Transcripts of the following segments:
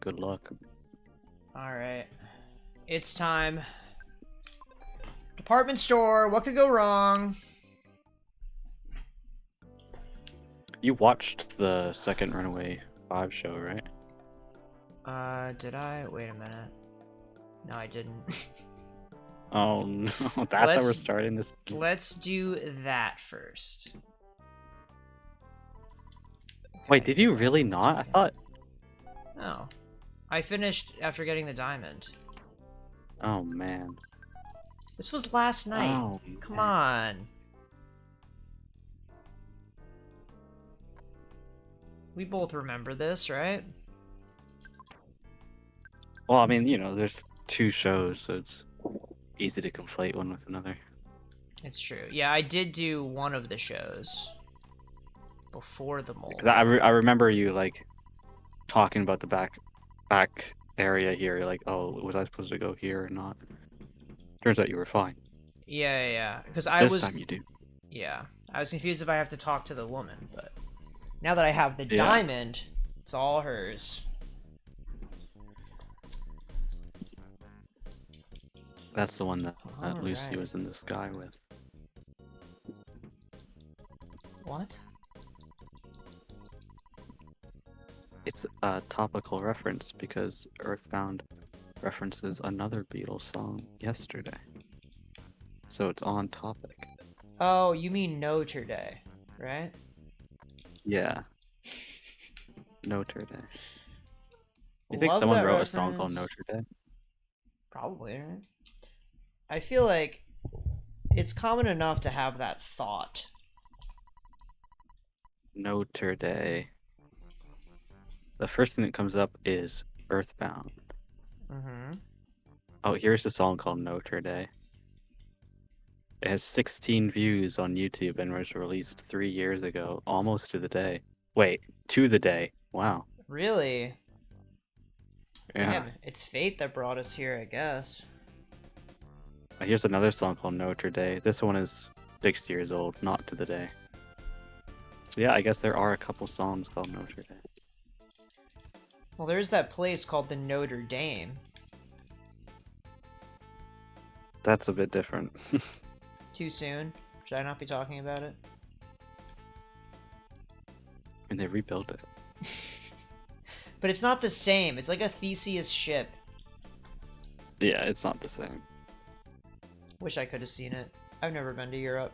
Good luck. Alright. It's time. Department store, what could go wrong? You watched the second Runaway 5 show, right? Did I? Wait a minute. No, I didn't. Oh no, that's how we're Let's- starting this. Let's do that first. Wait, Okay, did you really not? I thought. Oh. I finished after getting the diamond. Oh man. This was last night. Oh, Come man. on. We both remember this, right? Well, I mean, you know, there's 2 shows, so it's easy to conflate one with another. It's true. Yeah, I did do one of the shows before the mole. Because I remember you like talking about the back area here, like, oh, was I supposed to go here or not? Turns out you were fine. Yeah. Because This time you do. Yeah. I was confused if I have to talk to the woman, but now that I have the Yeah. diamond, it's all hers. That's the one that Lucy Alright. was in the sky with. What? It's a topical reference because EarthBound references another Beatles song yesterday. So it's on topic. Oh, you mean Notre Dame, right? Yeah. Notre Dame. You think Love someone that wrote a song called reference. Notre Dame? Probably, right? I feel like it's common enough to have that thought. Notre Dame. The first thing that comes up is EarthBound. Mm-hmm. Oh, here's a song called Notre Dame. It has 16 views on YouTube and was released 3 years ago, almost to the day. Wait, to the day. Wow. Really? Yeah. Damn, it's fate that brought us here, I guess. Here's another song called Notre Dame. This one is 6 years old, not to the day. So yeah, I guess there are a couple songs called Notre Dame. Well, there's that place called the Notre Dame. That's a bit different. Too soon? Should I not be talking about it? And they rebuilt it. But it's not the same. It's like a Theseus ship. Yeah, it's not the same. Wish I could have seen it. I've never been to Europe.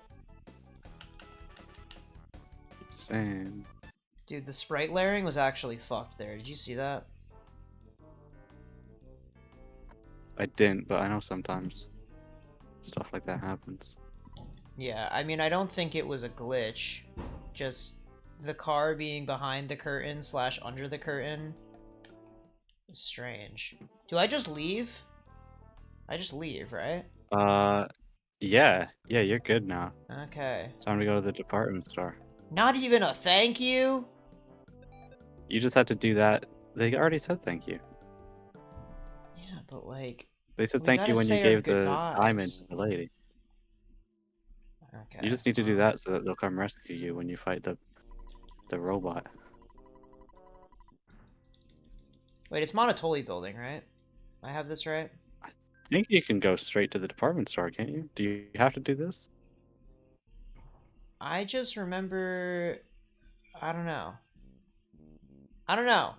Same. Dude, the sprite layering was actually fucked there. Did you see that? I didn't, but I know sometimes stuff like that happens. Yeah, I mean, I don't think it was a glitch. Just the car being behind the curtain / under the curtain is strange. Do I just leave? I just leave, right? Yeah, you're good now. Okay. Time to go to the department store. Not even a thank you? You just had to do that. They already said thank you. Yeah, but like... They said we thank gotta you when you say our gave the diamond goodbyes. to the lady. Okay. You just need to do that so that they'll come rescue you when you fight the robot. Wait, it's Monotoli building, right? I have this right? I think you can go straight to the department store, can't you? Do you have to do this? I just remember... I don't know. I don't know.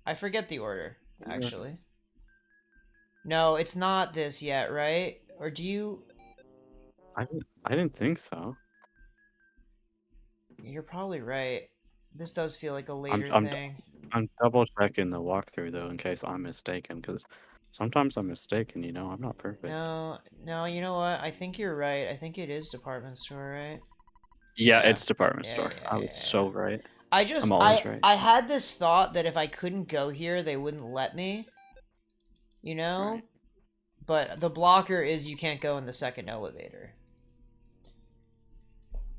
I forget the order, actually. No, it's not this yet, right? Or do you... I didn't think so. You're probably right. This does feel like a I'm later I'm thing. I'm double checking the walkthrough though in case I'm mistaken because sometimes I'm mistaken. You know, I'm not perfect. No, you know what? I think you're right. I think it is department store, right? Yeah, Yeah. it's department store. Yeah, I was so right. I'm always right. I had this thought that if I couldn't go here, they wouldn't let me. You know? Right. But the blocker is you can't go in the second elevator.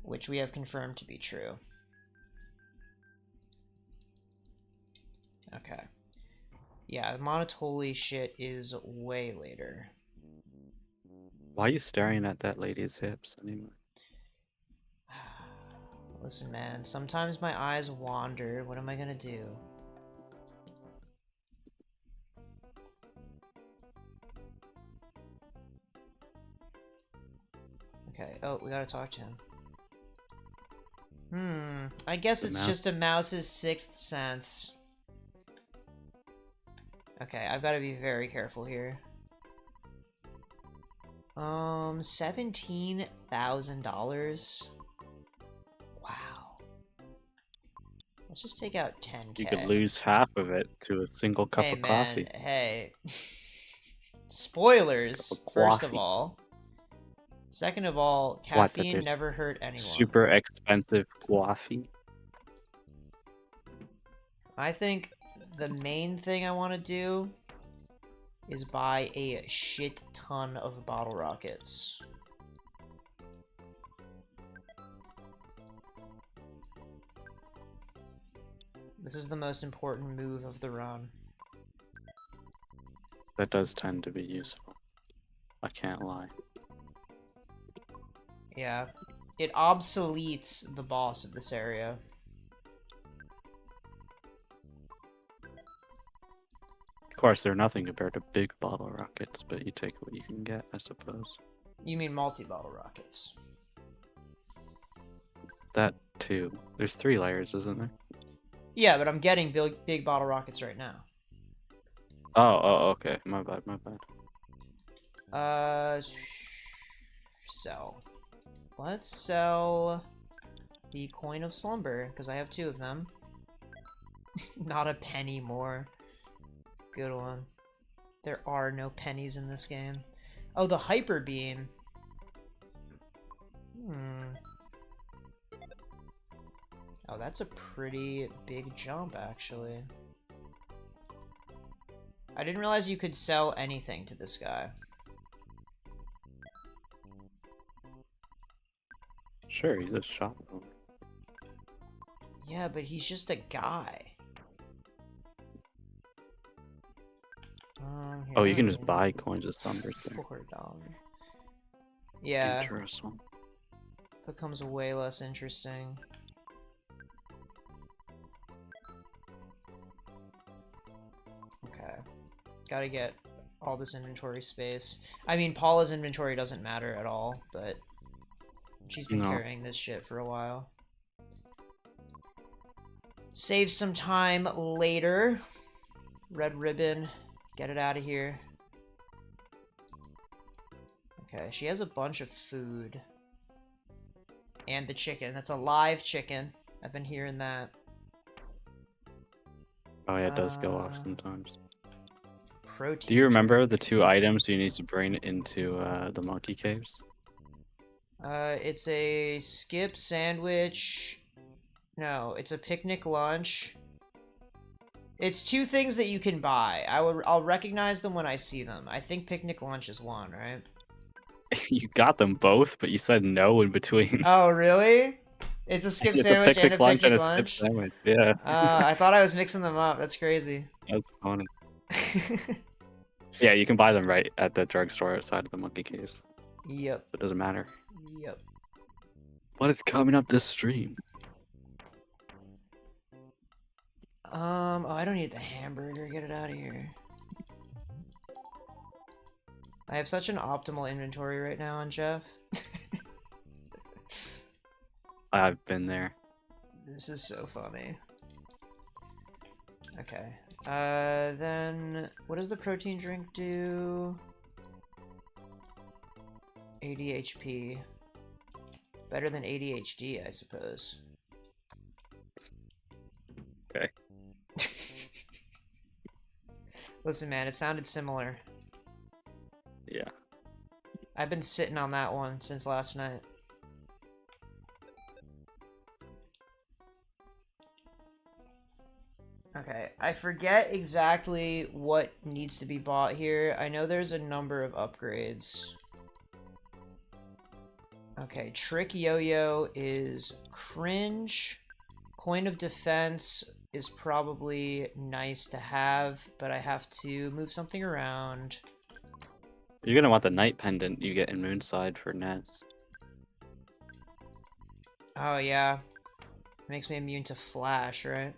Which we have confirmed to be true. Okay. Yeah, the Monotoli shit is way later. Why are you staring at that lady's hips anyway? Listen, man, sometimes my eyes wander. What am I gonna do? Okay. Oh, we gotta talk to him. I guess The it's mouse. just a mouse's sixth sense. Okay, I've got to be very careful here. $17,000. Wow. Let's just take out 10K. You could lose half of it to a single cup Hey, of man. coffee. Hey. Spoilers, Cup of first of coffee. all. Second of all, What? That caffeine there's never hurt anyone. super expensive coffee. I think the main thing I want to do is buy a shit ton of bottle rockets. This is the most important move of the run. That does tend to be useful. I can't lie. Yeah. It obsoletes the boss of this area. Of course, they're nothing compared to big bottle rockets, but you take what you can get, I suppose. You mean multi-bottle rockets? That too. There's 3 layers, isn't there? Yeah, but I'm getting big bottle rockets right now. Oh, okay. My bad, my bad. Sell. Let's sell the Coin of Slumber, because I have 2 of them. Not a penny more. Good one. There are no pennies in this game. Oh, the Hyper Beam. Oh, that's a pretty big jump, actually. I didn't realize you could sell anything to this guy. Sure, he's a shop owner. Yeah, but he's just a guy. Oh, you can just buy coins of slumbers there. $4. Yeah. Interesting. Becomes way less interesting. Okay. Gotta get all this inventory space. I mean, Paula's inventory doesn't matter at all, but she's been carrying this shit for a while. Save some time later. Red ribbon. Get it out of here. Okay, she has a bunch of food. And the chicken. That's a live chicken. I've been hearing that. Oh yeah, it does go off sometimes. Protein. Do you remember the 2 items you need to bring into the monkey caves? It's a skip sandwich. No, it's a picnic lunch. It's 2 things that you can buy. I'll recognize them when I see them. I think picnic lunch is one, right? You got them both, but you said no in between. Oh, really? It's a skip sandwich and a lunch and picnic a skip lunch? sandwich, yeah. I thought I was mixing them up. That's crazy. That's funny. Yeah, you can buy them right at the drugstore outside of the monkey caves. Yep. So it doesn't matter. Yep. What is coming up this stream? Oh, I don't need the hamburger. Get it out of here. I have such an optimal inventory right now on Jeff. I've been there. This is so funny. Okay. Then what does the protein drink do? 80 HP. Better than ADHD, I suppose. Okay. Listen, man, it sounded similar. Yeah. I've been sitting on that one since last night. Okay, I forget exactly what needs to be bought here. I know there's a number of upgrades. Okay, Trick Yo-Yo is cringe. Coin of Defense is probably nice to have, but I have to move something around. You're gonna want the night pendant you get in Moonside for Nez. Oh, yeah. Makes me immune to Flash, right?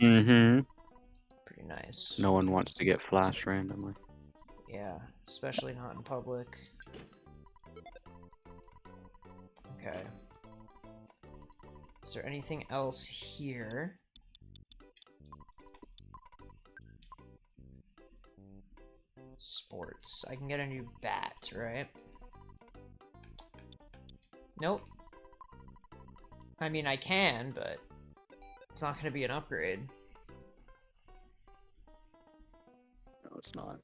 Mm-hmm. Pretty nice. No one wants to get flashed randomly. Yeah, especially not in public. Okay. Is there anything else here? Sports. I can get a new bat, right? Nope. I mean, I can, but it's not going to be an upgrade. No, it's not.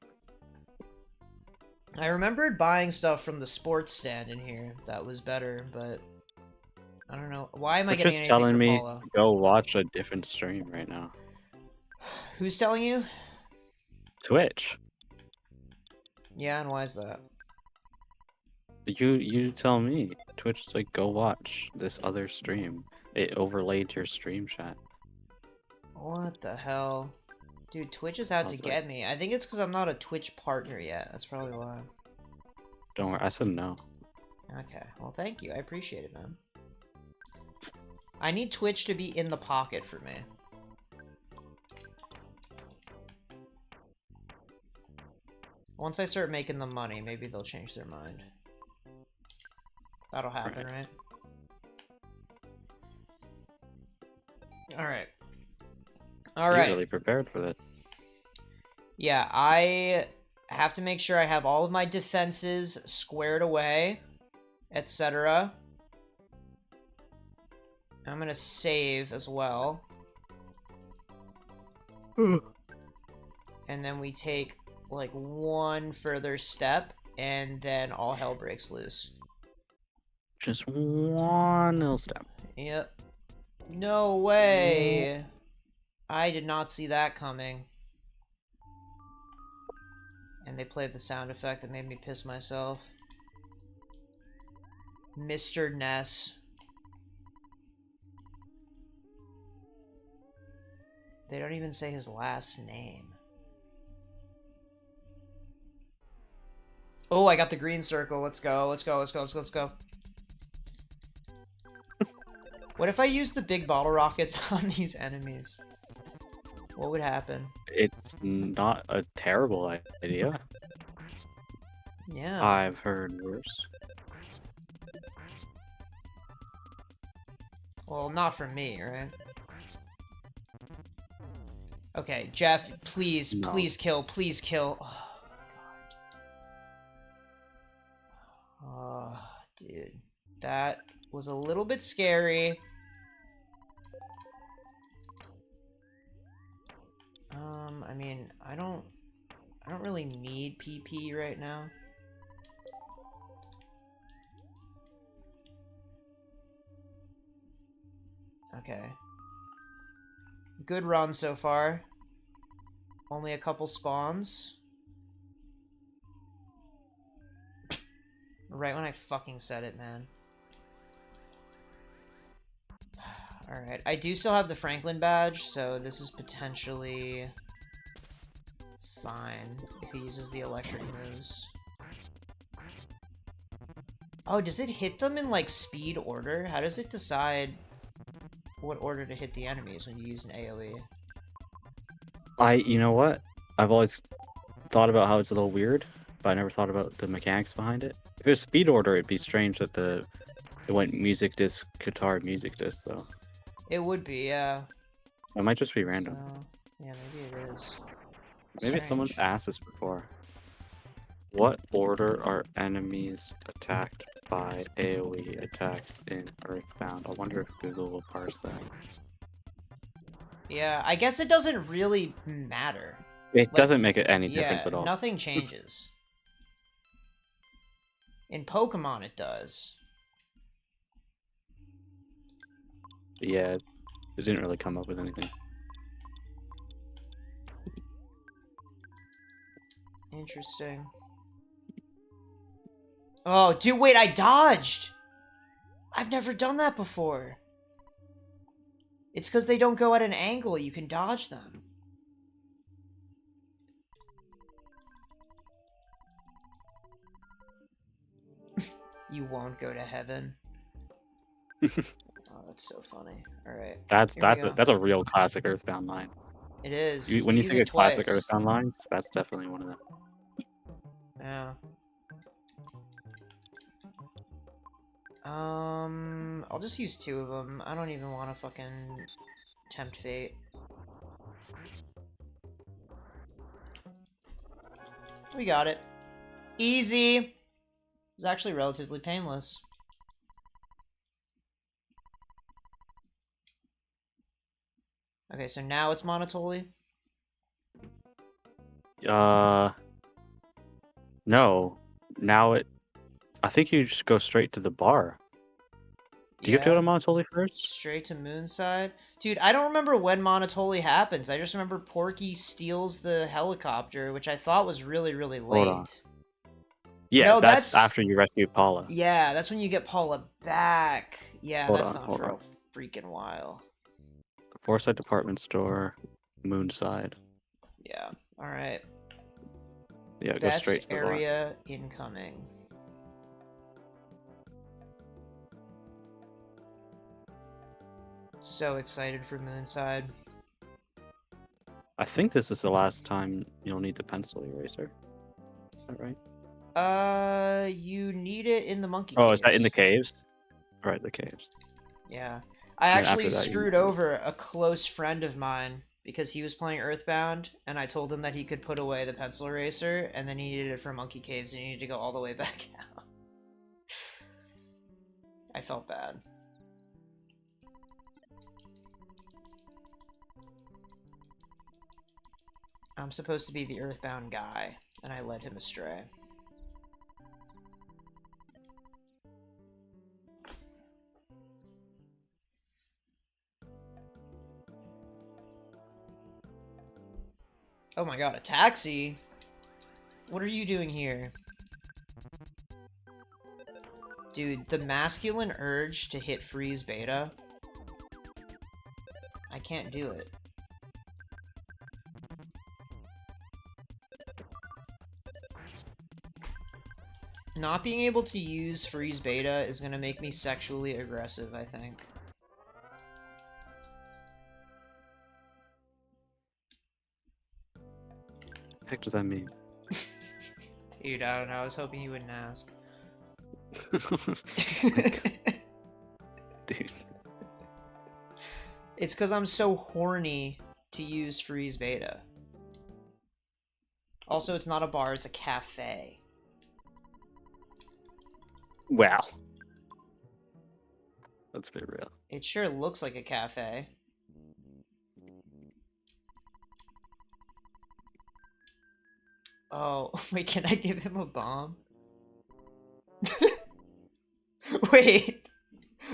I remembered buying stuff from the sports stand in here that was better, but I don't know. Why am I They're getting just anything telling for me Polo? to go watch a different stream right now. Who's telling you? Twitch. Yeah, and why is that? You tell me. Twitch is like, go watch this other stream. It overlaid your stream chat. What the hell? Dude, Twitch is I out to was like, get me. I think it's because I'm not a Twitch partner yet. That's probably why. don't worry. I said no. Okay, well thank you. I appreciate it, man. I need Twitch to be in the pocket for me. Once I start making them money, maybe they'll change their mind. That'll happen, right? Alright. You're Alright. really prepared for that. Yeah, I have to make sure I have all of my defenses squared away, etc. I'm gonna save as well. And then we take, like, one further step, and then all hell breaks loose. Just one little step. Yep. No way! I did not see that coming. And they played the sound effect that made me piss myself. Mr. Ness. They don't even say his last name. Oh, I got the green circle. Let's go, let's go, let's go, let's go, let's go. What if I use the big bottle rockets on these enemies? What would happen? It's not a terrible idea. Yeah. I've heard worse. Well, not from me, right? Okay, Jeff, please, No. please kill, please kill. Oh, my God. Oh, dude. That was a little bit scary. I mean, I don't really need PP right now. Okay. Good run so far. Only a couple spawns. Right when I fucking said it, man. Alright, I do still have the Franklin badge, so this is potentially fine if he uses the electric moves. Oh, does it hit them in, like, speed order? How does it decide what order to hit the enemies when you use an AoE? You know what? I've always thought about how it's a little weird, but I never thought about the mechanics behind it. If it was speed order, it'd be strange that it went music disc, guitar, music disc, though. It would be, yeah. It might just be random. Yeah, maybe it is. Maybe someone's asked this before. What order are enemies attacked by AoE attacks in EarthBound? I wonder if Google will parse that. Yeah, I guess it doesn't really matter. It doesn't make it any difference Yeah, at all. nothing changes. In Pokemon, it does. Yeah, it didn't really come up with anything. Interesting. Oh, dude, wait, I dodged! I've never done that before. It's because they don't go at an angle. You can dodge them. You won't go to heaven. Oh, that's so funny. Alright. That's a real classic EarthBound line. It is. When you use think it of classic twice. EarthBound lines, that's definitely one of them. Yeah. I'll just use 2 of them. I don't even want to fucking tempt fate. We got it. Easy! It was actually relatively painless. Okay, so now it's Monotoli? No. Now I think you just go straight to the bar. Do you have to go Yeah. to Montoli first? Straight to Moonside? Dude, I don't remember when Monotoli happens. I just remember Porky steals the helicopter, which I thought was really, really Hold on. late. Yeah, No, that's that's... after you rescue Paula. Yeah, that's when you get Paula back. Yeah, Hold that's on, not hold for on. a freaking while. Foresight Department Store, Moonside. Yeah, alright. Yeah, go Best straight to the bar. area incoming. So excited for Moonside. I think this is the last time you'll need the pencil eraser. Is that right? You need it in the monkey Oh, is that in the caves. caves? Right, the caves. Yeah. I And then actually after that, you screwed over a close friend of mine because he was playing EarthBound, and I told him that he could put away the pencil eraser, and then he needed it for monkey caves, and he needed to go all the way back out. I felt bad. I'm supposed to be the EarthBound guy, and I led him astray. Oh my god, a taxi? What are you doing here? Dude, the masculine urge to hit freeze beta. I can't do it. Not being able to use freeze beta is gonna make me sexually aggressive, I think. the heck does that mean? Dude, I don't know. I was hoping you wouldn't ask. Dude. It's because I'm so horny to use freeze beta. Also, it's not a bar, it's a cafe. Wow. Let's be real. It sure looks like a cafe. Oh, wait, can I give him a bomb? Wait,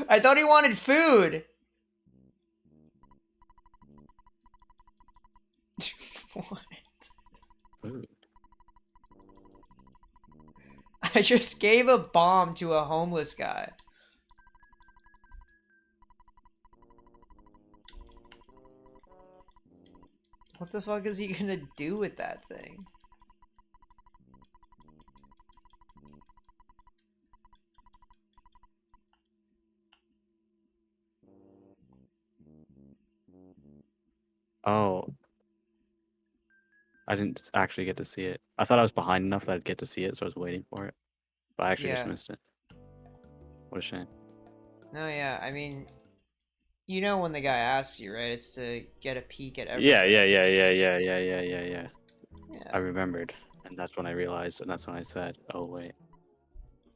I thought he wanted food! What? Food. I just gave a bomb to a homeless guy. What the fuck is he gonna do with that thing? Oh, I didn't actually get to see it. I thought I was behind enough that I'd get to see it, so I was waiting for it. But I actually just Yeah. missed it. What a shame. No, yeah, I mean, you know when the guy asks you, right? It's to get a peek at everything. Yeah. I Yeah, remembered, and that's when I realized, and that's when I said, "Oh wait."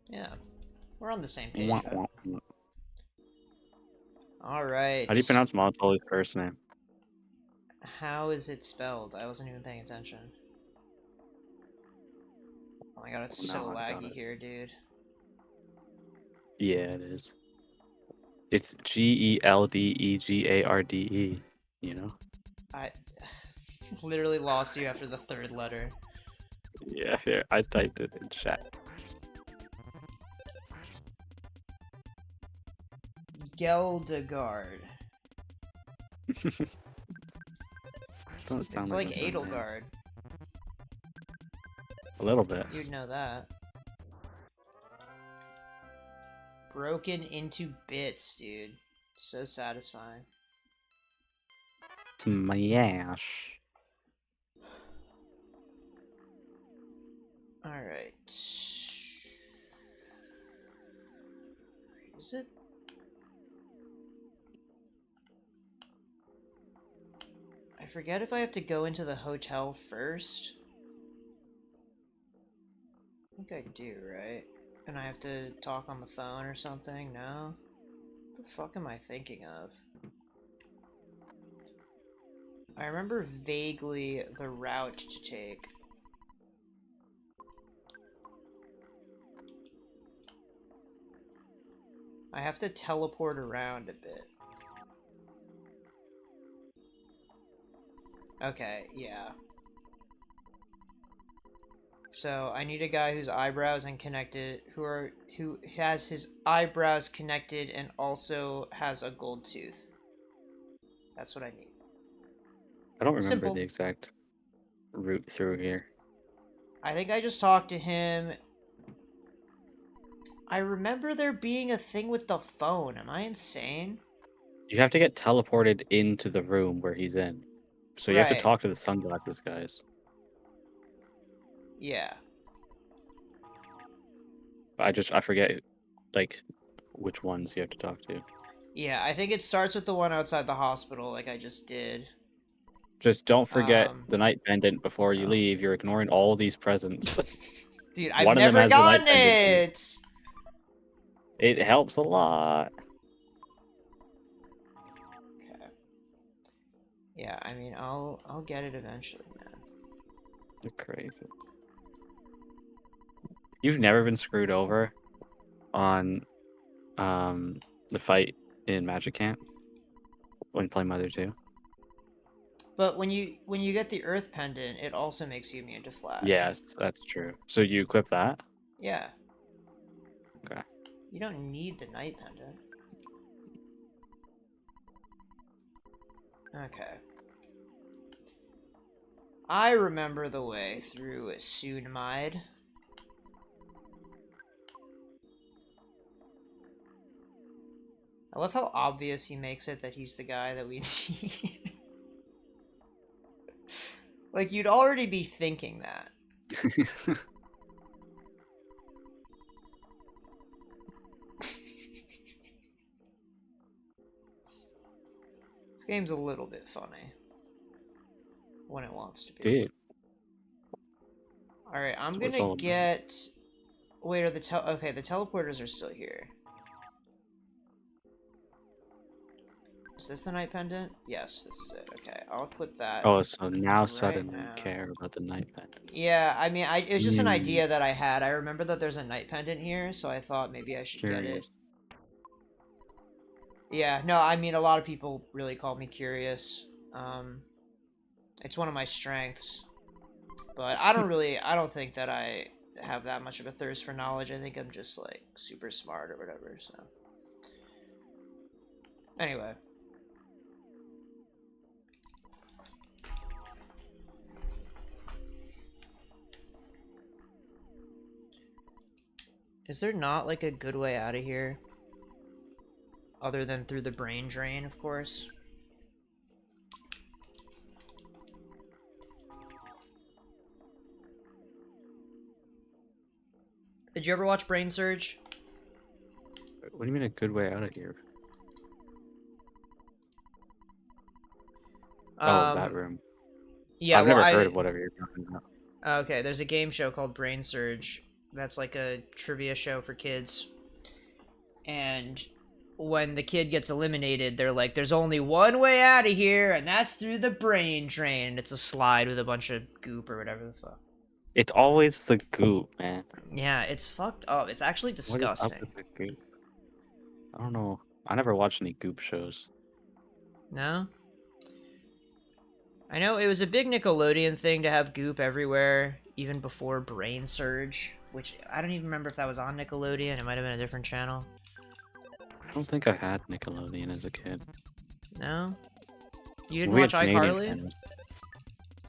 yeah. We're on the same page, Wah, huh? wah, wah. Alright. How do you pronounce Monotoli's first name? How is it spelled? I wasn't even paying attention. Oh my god, it's Oh, so now I got laggy it. here, dude. Yeah, it is. It's Geldegard. You know? I literally lost you after the 3rd letter. Yeah, here I typed it in chat. Geldegard. Doesn't sound It's like like much of a name. Edelgard. A little bit. You'd know that. Broken into bits, dude. So satisfying. Smash. Alright. Is it? I forget if I have to go into the hotel first. I think I do, right? And I have to talk on the phone or something? No? What the fuck am I thinking of? I remember vaguely the route to take. I have to teleport around a bit. Okay, yeah. So I need a guy whose eyebrows and connected, who has his eyebrows connected and also has a gold tooth. That's what I need. I don't remember the Simple. exact route through here. I think I just talked to him. I remember there being a thing with the phone. Am I insane? You have to get teleported into the room where he's in. So you have to Right. talk to the sunglasses guys. Yeah. I forget like which ones you have to talk to. Yeah, I think it starts with the one outside the hospital, like I just did. Just don't forget Um, the night pendant before you oh. leave. You're ignoring all these presents. Dude, I've One of them never has the night gotten pendant in it. it! It helps a lot. Okay. Yeah, I mean, I'll get it eventually, man. You're crazy. You've never been screwed over on the fight in Magic Camp when playing Mother 2? But when you get the Earth Pendant, it also makes you immune to Flash. Yes, that's true. So you equip that? Yeah. Okay. You don't need the Night Pendant. Okay. I remember the way through Sunmide. I love how obvious he makes it that he's the guy that we need. Like, you'd already be thinking that. This game's a little bit funny. When it wants to be. Dude, Alright, I'm that's what it's gonna all about. get... Wait, are the okay, the teleporters are still here. Is this the Night Pendant? Yes, this is it. Okay, I'll clip that Oh, so now right suddenly you now. care about the night pendant. Yeah, I mean, it was just an Hmm, idea that I had. I remember that there's a Night Pendant here, so I thought maybe I should get it. curious. Yeah, no, I mean, a lot of people really call me curious. It's one of my strengths. But I don't think that I have that much of a thirst for knowledge. I think I'm just, like, super smart or whatever, so. Anyway. Is there not, like, a good way out of here? Other than through the brain drain, of course. Did you ever watch Brain Surge? What do you mean a good way out of here? Oh, that room. Yeah, I've well, never heard of whatever you're talking about. okay, there's a game show called Brain Surge. That's like a trivia show for kids. And when the kid gets eliminated, they're like, there's only one way out of here, and that's through the brain drain. And it's a slide with a bunch of goop or whatever the fuck. It's always the goop, man. Yeah, it's fucked up. It's actually What is up disgusting. with the goop? I don't know. I never watched any goop shows. No? I know it was a big Nickelodeon thing to have goop everywhere, even before Brain Surge, which I don't even remember if that was on Nickelodeon. It might have been a different channel. I don't think I had Nickelodeon as a kid. No? You didn't We watch had Canadian iCarly? channels.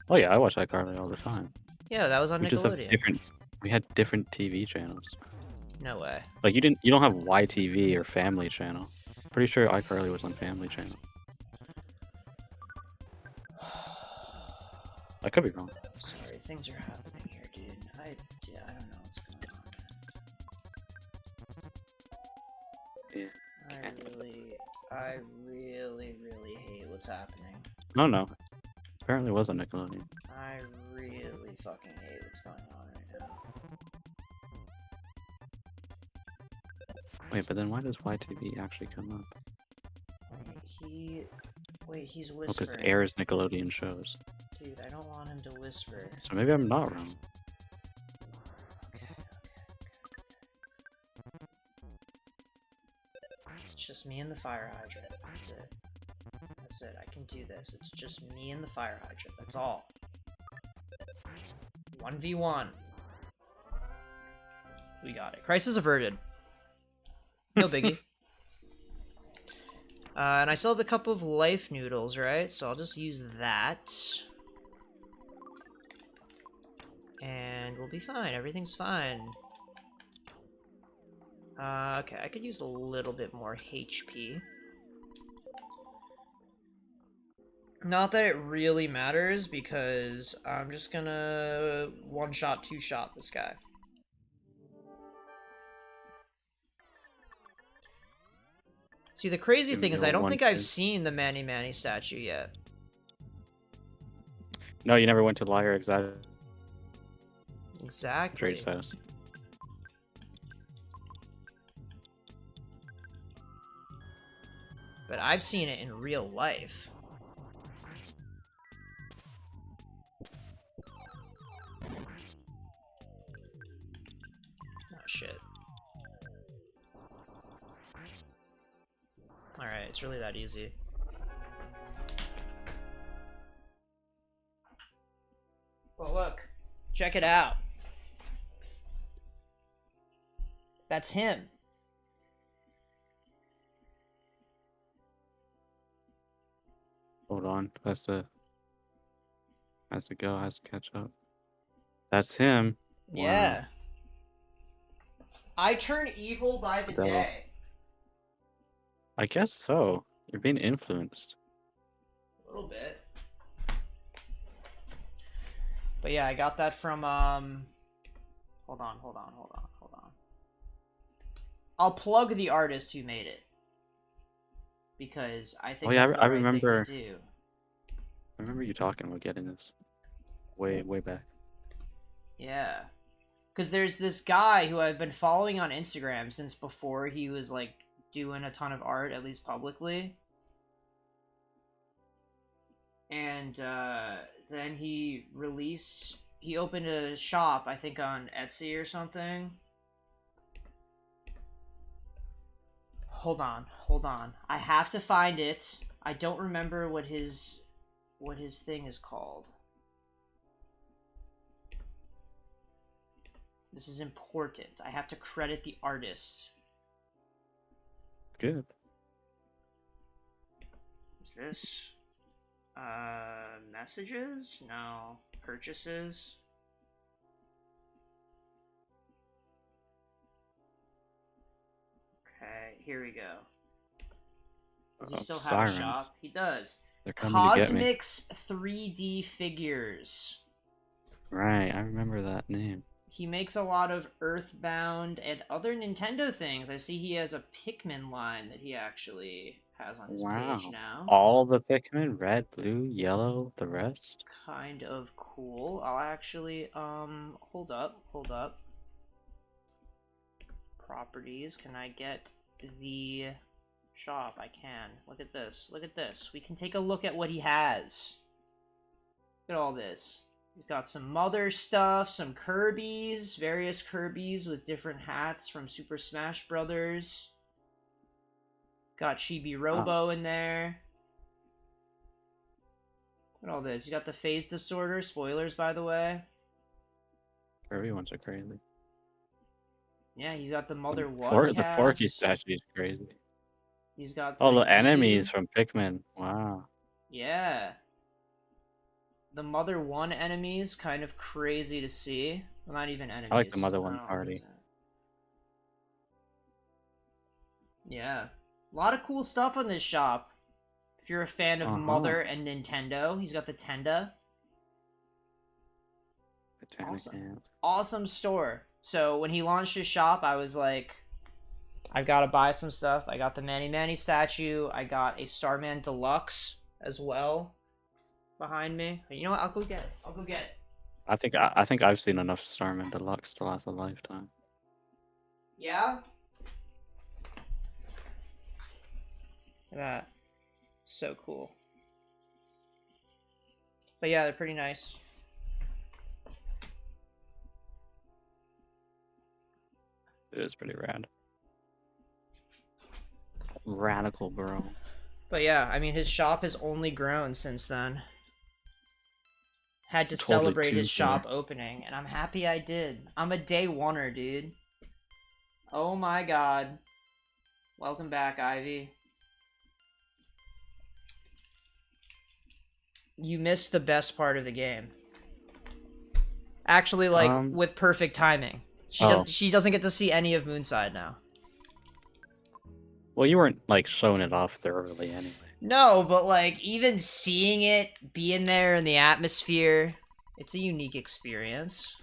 Oh yeah, I watch iCarly all the time. Yeah, that was on We just have Nickelodeon. different. We had different TV channels. No way. Like you don't have YTV or Family Channel. Pretty sure iCarly was on Family Channel. I could be wrong. Sorry, things are happening here, dude. I don't know what's going on. Yeah. I really hate what's happening. No, no. Apparently it was on Nickelodeon. I really fucking hate what's going on right now. Wait, but then why does YTV actually come up? Wait, he's Oh, because whispering. airs Nickelodeon shows. Dude, I don't want him to whisper. So maybe I'm not wrong. Okay. It's just me and the fire hydrant. That's it. I can do this. It's just me and the fire hydrant. That's all. 1v1. We got it. Crisis averted. No biggie. And I still have the cup of life noodles, right? So I'll just use that. And we'll be fine. Everything's fine. Okay, I could use a little bit more HP. Not that it really matters, because I'm just gonna one-shot, two-shot this guy. See, the crazy thing is I don't think I've seen the Manny Manny statue yet. No, you never went to Liar Exactly. Exactly. House. But I've seen it in real life. Oh, shit. Alright, it's really that easy. Well, look. Check it out. That's him. Hold on. Has to go, has to catch up. That's him. Yeah. Wow. I turn evil by the day. I guess so. You're being influenced. A little bit. But yeah, I got that from, hold on. I'll plug the artist who made it. Because I think it's the right thing to do. I remember you talking about getting this. Way back. Yeah. Because there's this guy who I've been following on Instagram since before he was, like, doing a ton of art, at least publicly. And then he opened a shop, I think on Etsy or something. Hold on. I have to find it. I don't remember what his thing is called. This is important. I have to credit the artist. Good. Is this messages? No. Purchases? Okay, here we go. Does he still have Sirens. a shop? He does. They're coming to get me. Cosmix 3D Figures. Right, I remember that name. He makes a lot of EarthBound and other Nintendo things. I see he has a Pikmin line that he actually has on his page now. All the Pikmin? Red, blue, yellow, the rest? Kind of cool. I'll actually, hold up. Properties. Can I get the shop? I can. Look at this. We can take a look at what he has. Look at all this. He's got some Mother stuff, some Kirby's, various Kirby's with different hats from Super Smash Brothers. Got Chibi Robo in there. Look at all this. You got the phase disorder. Spoilers, by the way. Kirby ones are crazy. Yeah, he's got the Mother 1 The Forky statue is crazy. He's got the enemies from Pikmin. Wow. Yeah. The Mother 1 enemies, kind of crazy to see. Well, not even enemies. I like the Mother 1 party. Yeah. A lot of cool stuff on this shop. If you're a fan of Mother and Nintendo, he's got the Tenda. Awesome store. So when he launched his shop, I was like, I've got to buy some stuff. I got the Manny Manny statue. I got a Starman Deluxe as well behind me. But you know what? I'll go get it. I'll go get it. I think I've seen enough Starman Deluxe to last a lifetime. Yeah? Look at that. So cool. But yeah, they're pretty nice. It is pretty rad. Radical, bro. But yeah, I mean, his shop has only grown since then. Had to It's totally celebrate his Tuesday. shop opening, and I'm happy I did. I'm a day oneer, dude. Oh my god. Welcome back, Ivy. You missed the best part of the game. Actually, like, with perfect timing. She doesn't get to see any of Moonside now. Well, you weren't like showing it off thoroughly anyway. No, but like even seeing it, being there in the atmosphere, it's a unique experience.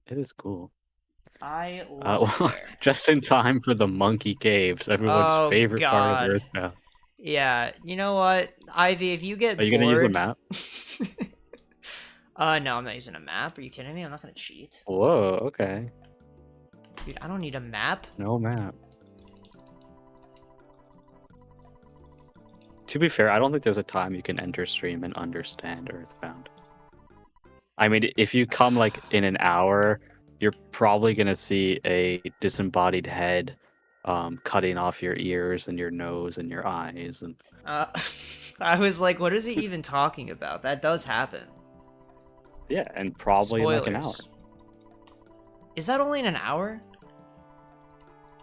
It is cool. I love it there. Just in time for the monkey caves, everyone's favorite part of EarthBound. Yeah, you know what, Ivy, if you get Are you bored... gonna use a map? No, I'm not using a map. Are you kidding me? I'm not gonna cheat. Whoa, okay. Dude, I don't need a map. No map. To be fair, I don't think there's a time you can enter stream and understand EarthBound. I mean, if you come like in an hour, you're probably gonna see a disembodied head cutting off your ears and your nose and your eyes. And I was like, what is he even talking about? That does happen. Yeah, and probably in like an hour. Is that only in an hour?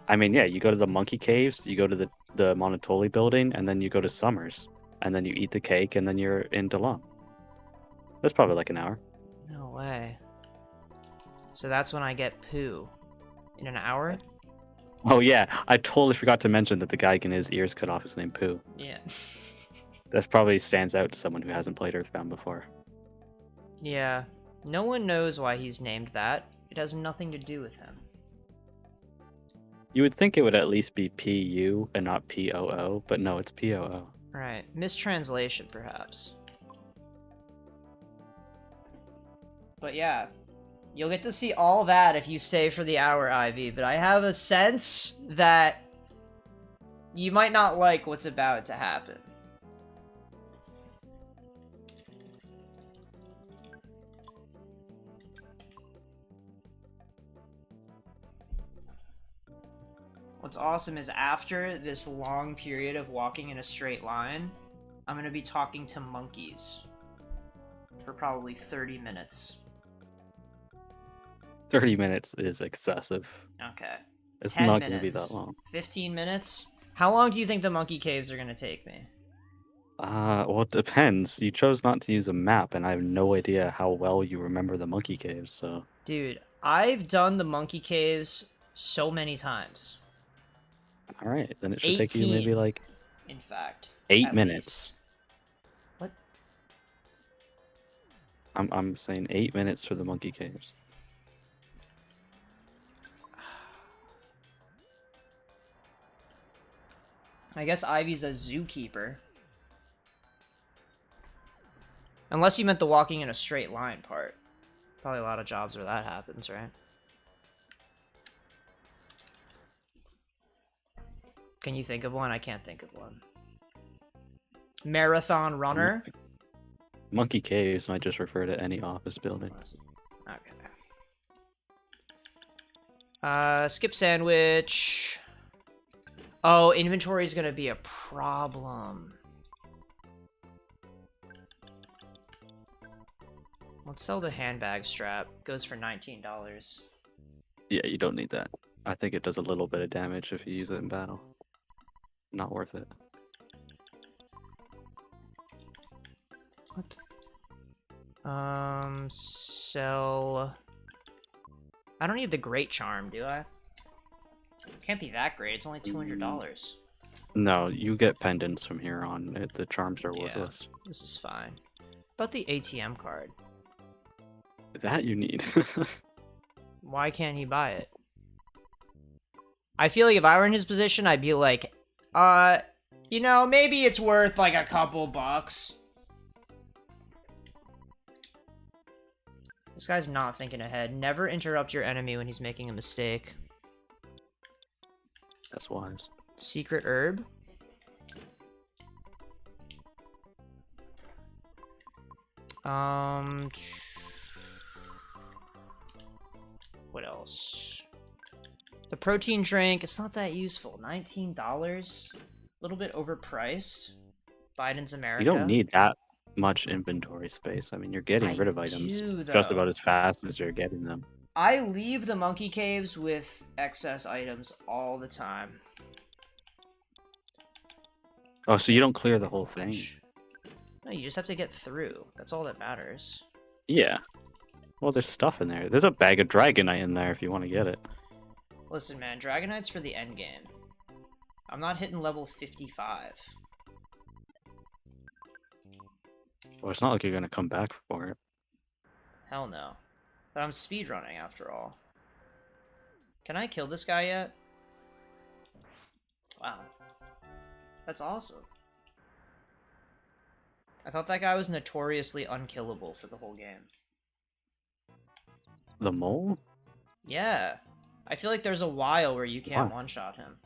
I mean, yeah, you go to the monkey caves, you go to the Monotoli building, and then you go to Summers, and then you eat the cake, and then you're in DeLong. That's probably like an hour. No way. So that's when I get poo. In an hour? Oh yeah, I totally forgot to mention that the guy getting his ears cut off is named Pooh. Yeah. That probably stands out to someone who hasn't played EarthBound before. Yeah. No one knows why he's named that. It has nothing to do with him. You would think it would at least be P-U and not P-O-O, but no, it's P-O-O. Right. Mistranslation, perhaps. But yeah. You'll get to see all that if you stay for the hour, Ivy, but I have a sense that you might not like what's about to happen. What's awesome is after this long period of walking in a straight line, I'm going to be talking to monkeys for probably 30 minutes. 30 minutes is excessive. Okay. It's not going to be that long. 15 minutes? How long do you think the monkey caves are going to take me? Well, it depends. You chose not to use a map, and I have no idea how well you remember the monkey caves, so... Dude, I've done the monkey caves so many times. Alright, then it should take you maybe like... In fact. 8 minutes. What? I'm saying 8 minutes for the monkey caves. I guess Ivy's a zookeeper. Unless you meant the walking in a straight line part. Probably a lot of jobs where that happens, right? Can you think of one? I can't think of one. Marathon runner? Monkey caves might just refer to any office building. Okay. Skip sandwich. Oh, inventory is gonna be a problem. Let's sell the handbag strap. Goes for $19. Yeah, you don't need that. I think it does a little bit of damage if you use it in battle. Not worth it. What? Sell... I don't need the Great Charm, do I? Can't be that great. It's only $200. No, you get pendants from here on. The charms are worthless. This is fine. But the ATM card. That you need. Why can't he buy it? I feel like if I were in his position, I'd be like, you know, maybe it's worth like a couple bucks. This guy's not thinking ahead. Never interrupt your enemy when he's making a mistake. That's wise. Secret herb? What else? The protein drink, it's not that useful. $19? A little bit overpriced. Biden's America. You don't need that much inventory space. I mean, you're getting rid of items just about as fast as you're getting them. I leave the monkey caves with excess items all the time. Oh, so you don't clear the whole thing? No, you just have to get through. That's all that matters. Yeah. Well, there's stuff in there. There's a bag of Dragonite in there if you want to get it. Listen, man, Dragonite's for the end game. I'm not hitting level 55. Well, it's not like you're going to come back for it. Hell no. But I'm speedrunning after all. Can I kill this guy yet? Wow. That's awesome. I thought that guy was notoriously unkillable for the whole game. The mole? Yeah. I feel like there's a while where you can't one-shot him.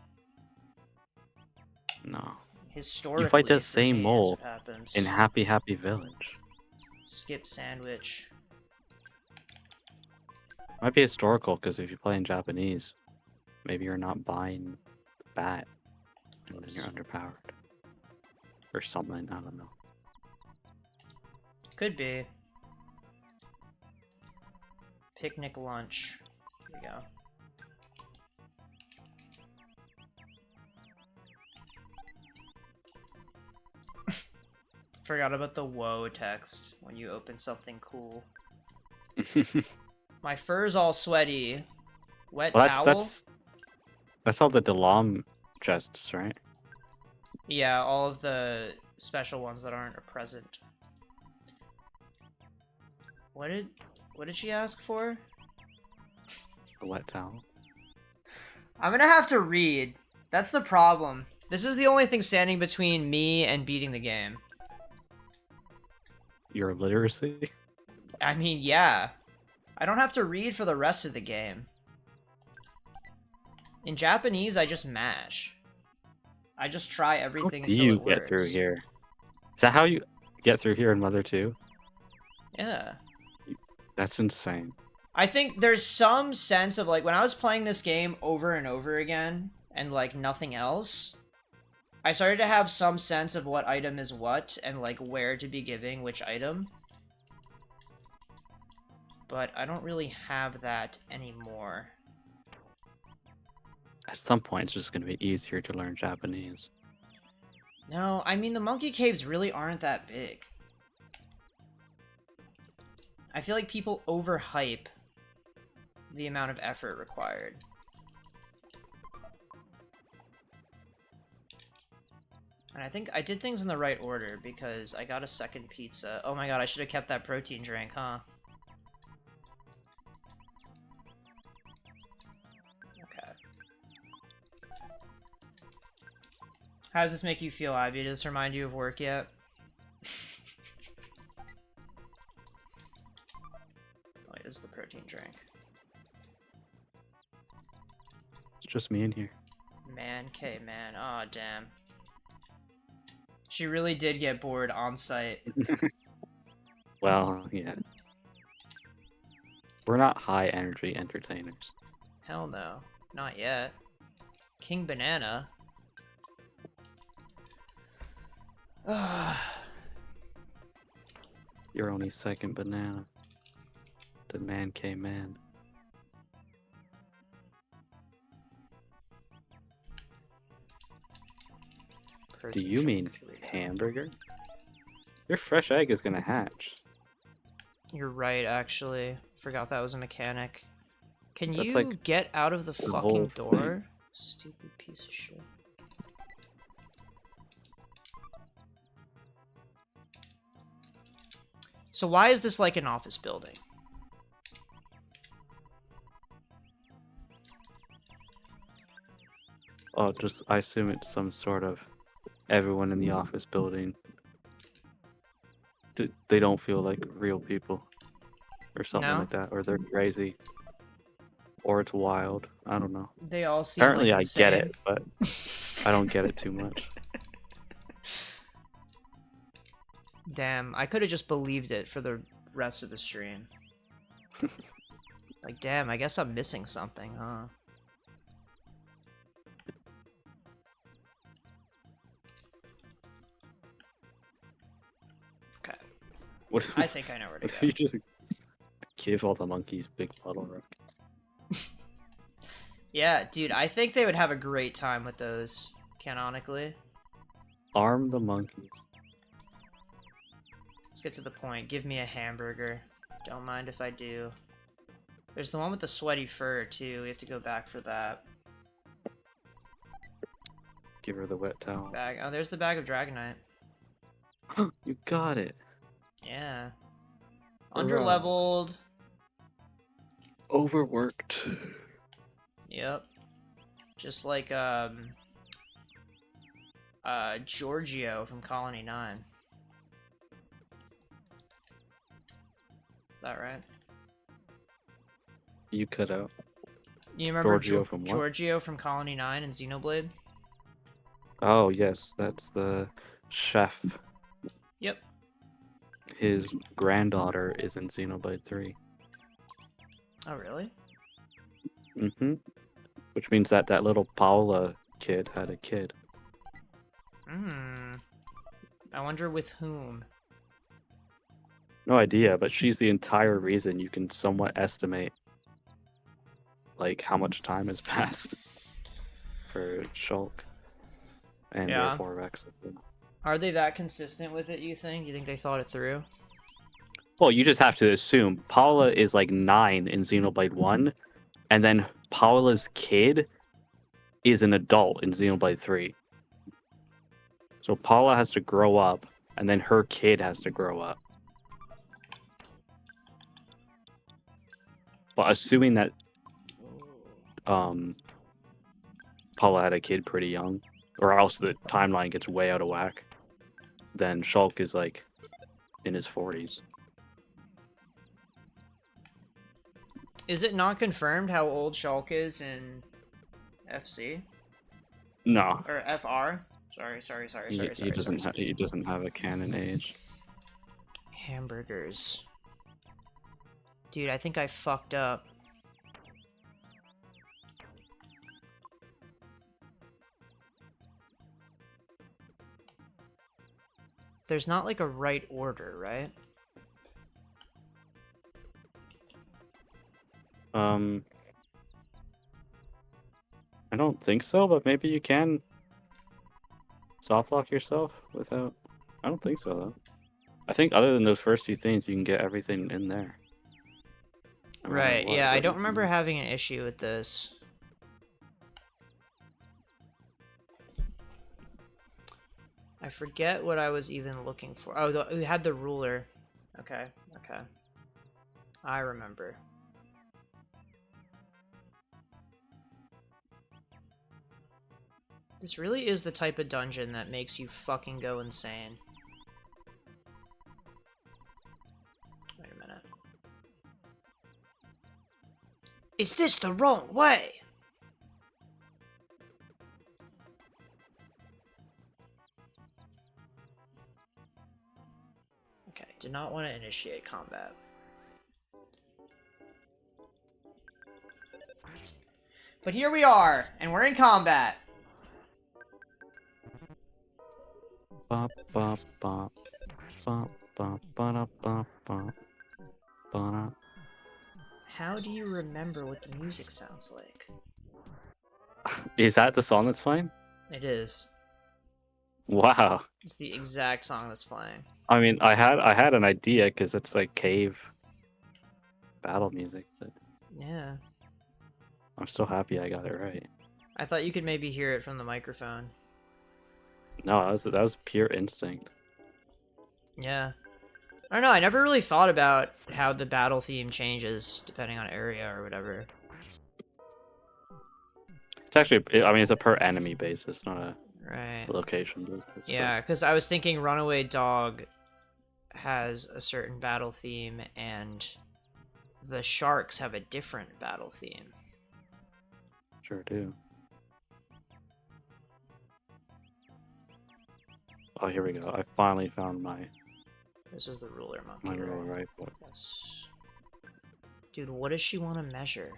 No. Historically, you fight that same mole happens. in Happy Happy Village. Skip sandwich. Might be historical, because if you play in Japanese, maybe you're not buying the bat, and then you're underpowered. Or something, I don't know. Could be. Picnic lunch. Here we go. Forgot about the whoa text when you open something cool. My fur's all sweaty. Wet towel? That's all the Delam chests, right? Yeah, all of the special ones that aren't a present. What did she ask for? A wet towel. I'm gonna have to read. That's the problem. This is the only thing standing between me and beating the game. Your literacy? I mean, yeah. I don't have to read for the rest of the game. In Japanese, I just mash. I just try everything until it works. How do you get through here? Is that how you get through here in Mother 2? Yeah. That's insane. I think there's some sense of, like, when I was playing this game over and over again, and, like, nothing else, I started to have some sense of what item is what, and, like, where to be giving which item. But I don't really have that anymore. At some point, it's just going to be easier to learn Japanese. No, I mean, the monkey caves really aren't that big. I feel like people overhype the amount of effort required. And I think I did things in the right order because I got a second pizza. Oh my god, I should have kept that protein drink, huh? Okay. How does this make you feel, Ivy? Does this remind you of work yet? Wait, this is the protein drink. It's just me in here. Man, man. Aw, oh, damn. She really did get bored on site. Well, yeah. We're not high energy entertainers. Hell no. Not yet. King Banana. You're only second banana. The man came man. Do you mean hamburger? Your fresh egg is gonna hatch. You're right, actually. Forgot that was a mechanic. Can That's you like get out of the fucking door? Stupid piece of shit. So why is this like an office building? Oh, just I assume it's some sort of everyone in the office building. They don't feel like real people, or something No? like that, or they're crazy, or it's wild. I don't know. They all seem like Apparently, I get it, insane. but I don't get it too much. Damn, I could have just believed it for the rest of the stream. Like, damn, I guess I'm missing something, huh? Okay. What I think I know where to if go. you just give all the monkeys big bottle rocket? Yeah, dude, I think they would have a great time with those, canonically. Arm the monkeys. Let's get to the point. Give me a hamburger. Don't mind if I do. There's the one with the sweaty fur, too. We have to go back for that. Give her the wet towel. Bag. Oh, there's the bag of Dragonite. You got it. Yeah. Hurrah. Underleveled. Overworked. Yep. Just like, Giorgio from Colony 9. Is that right? You cut out. You remember Giorgio from what? Giorgio from Colony 9 and Xenoblade? Oh, yes, that's the chef. Yep. His granddaughter is in Xenoblade 3. Oh, really? Mm-hmm. Which means that that little Paula kid had a kid. Hmm. I wonder with whom. No idea, but she's the entire reason you can somewhat estimate like how much time has passed for Shulk. And Yeah. therefore Rex. Are they that consistent with it, you think? You think they thought it through? Well, you just have to assume Paula is like 9 in Xenoblade 1, and then Paula's kid is an adult in Xenoblade 3. So Paula has to grow up, and then her kid has to grow up. But assuming that Paula had a kid pretty young, or else the timeline gets way out of whack, then Shulk is like in his 40s. Is it not confirmed how old Shulk is in FC? No, Or FR? Sorry. he doesn't have a canon age. Hamburgers. Dude, I think I fucked up. There's not like a right order, right? I don't think so, but maybe you can soft lock yourself without. I don't think so though. I think other than those first few things, you can get everything in there. No matter Right, what yeah, I don't ability you remember use. having an issue with this. I forget what I was even looking for. Oh, we had the ruler. Okay. I remember. This really is the type of dungeon that makes you fucking go insane. Wait a minute. Is this the wrong way? Okay, did not want to initiate combat. But here we are, and we're in combat. Bop, bop, bop. Bop, bop, ba-da, bop, bop. Ba-da. How do you remember what the music sounds like? Is that the song that's playing? It is. Wow. It's the exact song that's playing. I mean, I had an idea because it's like cave battle music, but Yeah. I'm still happy I got it right. I thought you could maybe hear it from the microphone. No, that was pure instinct. Yeah. I don't know, I never really thought about how the battle theme changes depending on area or whatever. It's actually, I mean, it's a per enemy basis, not a Right. location basis. Yeah, because I was thinking Runaway Dog has a certain battle theme, and the sharks have a different battle theme. Sure do. Oh, here we go. I finally found my This is the ruler monkey, little right? rifle. Yes. Dude, what does she want to measure?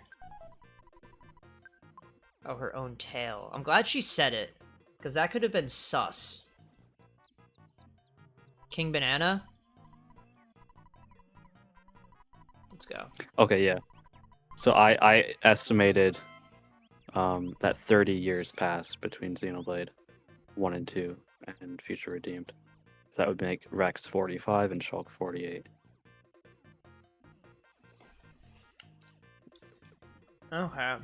Oh, her own tail. I'm glad she said it, because that could have been sus. King Banana? Let's go. Okay, yeah. So I estimated that 30 years passed between Xenoblade 1 and 2 and Future Redeemed. So that would make Rex 45 and Shulk 48. Okay.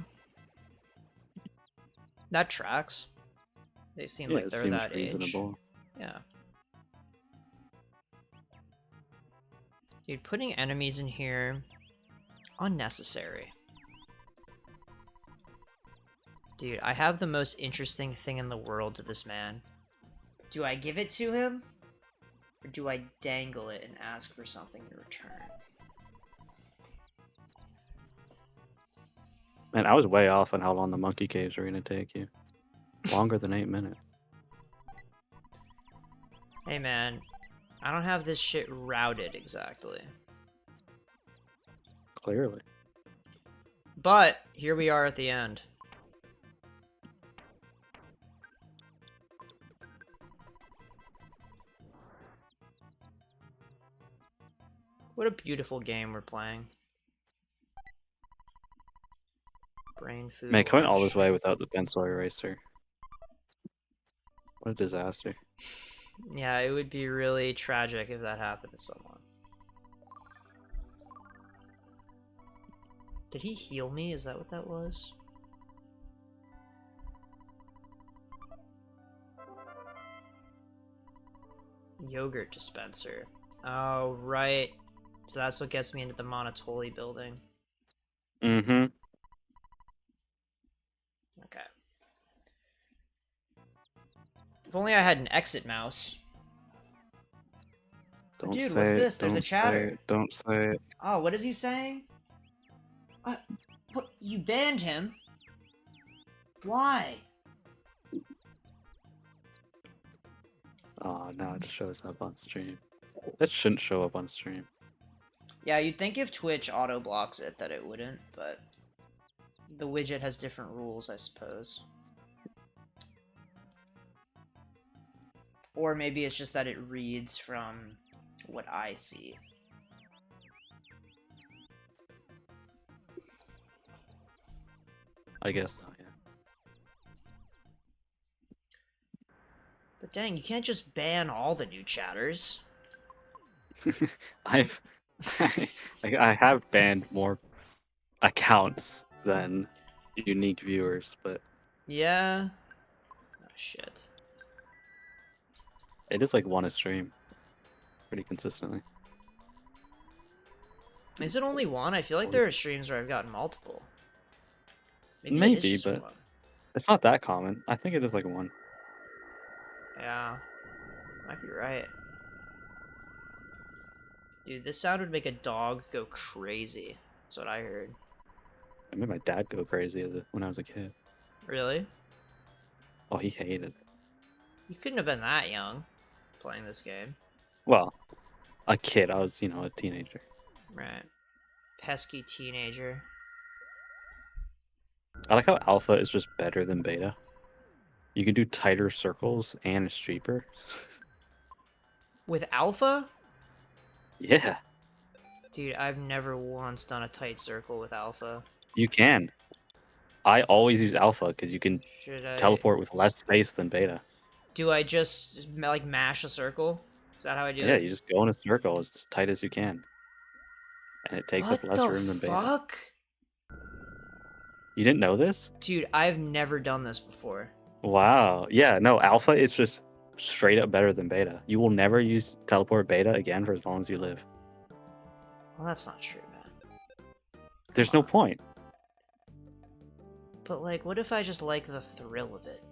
That tracks. They seem Yeah, like it they're seems that age. reasonable. Yeah. Dude, putting enemies in here, unnecessary. Dude, I have the most interesting thing in the world to this man. Do I give it to him? Or do I dangle it and ask for something in return? Man, I was way off on how long the monkey caves are going to take you. Longer than 8 minutes. Hey man, I don't have this shit routed exactly. Clearly. But, here we are at the end. What a beautiful game we're playing. Brain food Man, coming all this lunch. way without the pencil eraser. What a disaster. Yeah, it would be really tragic if that happened to someone. Did he heal me? Is that what that was? Yogurt dispenser. Oh, right. So that's what gets me into the Monotoli building. Mm-hmm. Okay. If only I had an exit mouse. Oh, Don't dude, say what's it. this? There's a Don't say chatter. it. Don't say it. Oh, what is he saying? What? You banned him? Why? Oh, now it shows up on stream. That shouldn't show up on stream. Yeah, you'd think if Twitch auto blocks it that it wouldn't, but the widget has different rules, I suppose. Or maybe it's just that it reads from what I see. I guess so, But dang, you can't just ban all the new chatters. yeah. I have banned more accounts than unique viewers, but Yeah. Oh, shit. it is like one a stream pretty consistently. Is it only one? I feel like there are streams where I've gotten multiple. Maybe it is Maybe, just but one. it's not that common. I think it is like one. Yeah. Might be right. Dude, this sound would make a dog go crazy. That's what I heard. I made my dad go crazy when I was a kid. Really? Oh, he hated it. You couldn't have been that young playing this game. Well, a kid. I was, a teenager. Right. Pesky teenager. I like how alpha is just better than beta. You can do tighter circles and it's cheaper. With alpha? Yeah, Dude, I've never once done a tight circle with alpha. you can. I always use alpha because you can Should I... teleport with less space than beta. Do I just, like, mash a circle? Is that how I do Yeah, it? you just go in a circle as tight as you can. And it takes up What less the room than beta. fuck? You didn't know this? Dude, I've never done this before. Wow. Yeah, no, alpha is just straight up better than beta. You will never use teleport beta again for as long as you live. Well, that's not true, man. There's Come no on. point. But, like, what if I just like the thrill of it?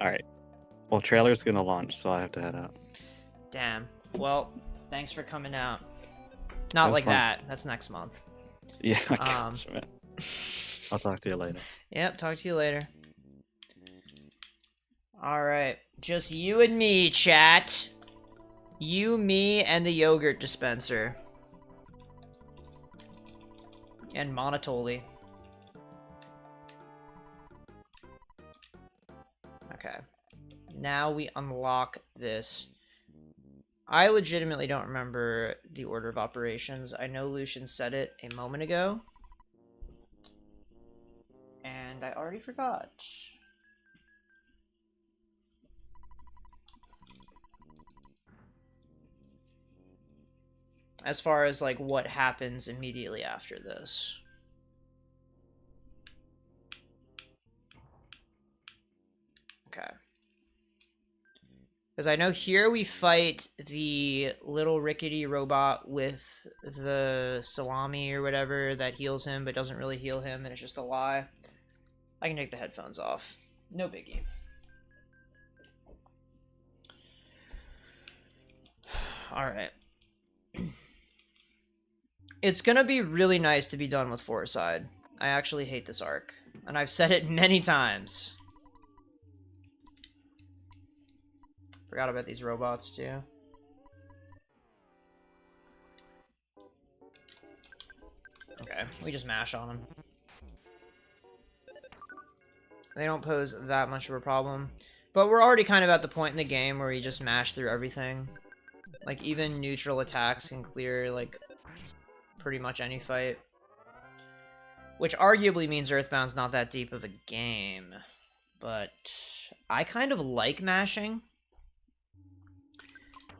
Alright. Well, trailer's gonna launch, so I have to head out. Damn. Well, thanks for coming out. It Not was like fun. that. That's next month. Yeah, gosh, man. I'll talk to you later. Yep, talk to you later. Alright. Just you and me, chat. You, me, and the yogurt dispenser. And Monotoli. Okay. Now we unlock this. I legitimately don't remember the order of operations. I know Lucian said it a moment ago. And I already forgot. As far as, like, what happens immediately after this. Okay. Because I know here we fight the little rickety robot with the salami or whatever that heals him but doesn't really heal him and it's just a lie. I can take the headphones off. No biggie. Alright. It's gonna be really nice to be done with Foreside. I actually hate this arc. And I've said it many times. Forgot about these robots, too. Okay, we just mash on them. They don't pose that much of a problem. But we're already kind of at the point in the game where we just mash through everything. Like, even neutral attacks can clear, like, pretty much any fight. Which arguably means EarthBound's not that deep of a game. But I kind of like mashing.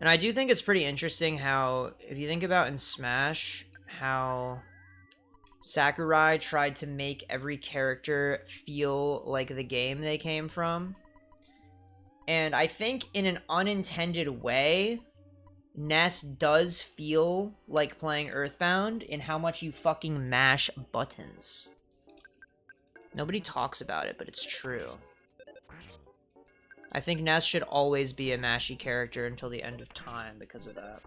And I do think it's pretty interesting how, if you think about in Smash, how Sakurai tried to make every character feel like the game they came from. And I think in an unintended way, Ness does feel like playing EarthBound in how much you fucking mash buttons. Nobody talks about it, but it's true. I think Ness should always be a mashy character until the end of time because of that.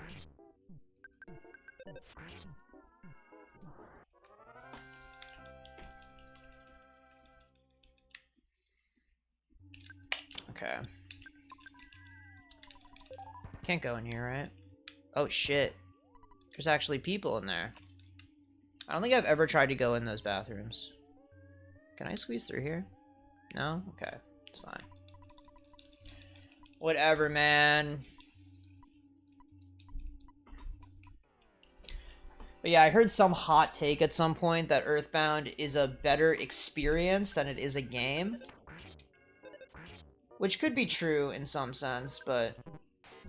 Okay. Can't go in here, right? Oh, shit. There's actually people in there. I don't think I've ever tried to go in those bathrooms. Can I squeeze through here? No? Okay. It's fine. Whatever, man. But yeah, I heard some hot take at some point that EarthBound is a better experience than it is a game. Which could be true in some sense, but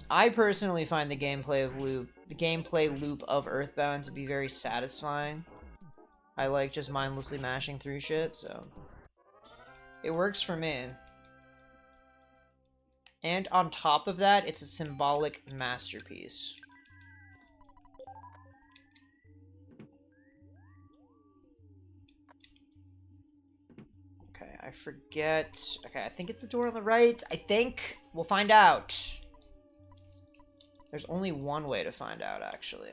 I personally find the gameplay loop of EarthBound to be very satisfying. I like just mindlessly mashing through shit, so it works for me. And on top of that, it's a symbolic masterpiece. Okay, I forget. Okay, I think it's the door on the right. I think. We'll find out. There's only one way to find out, actually.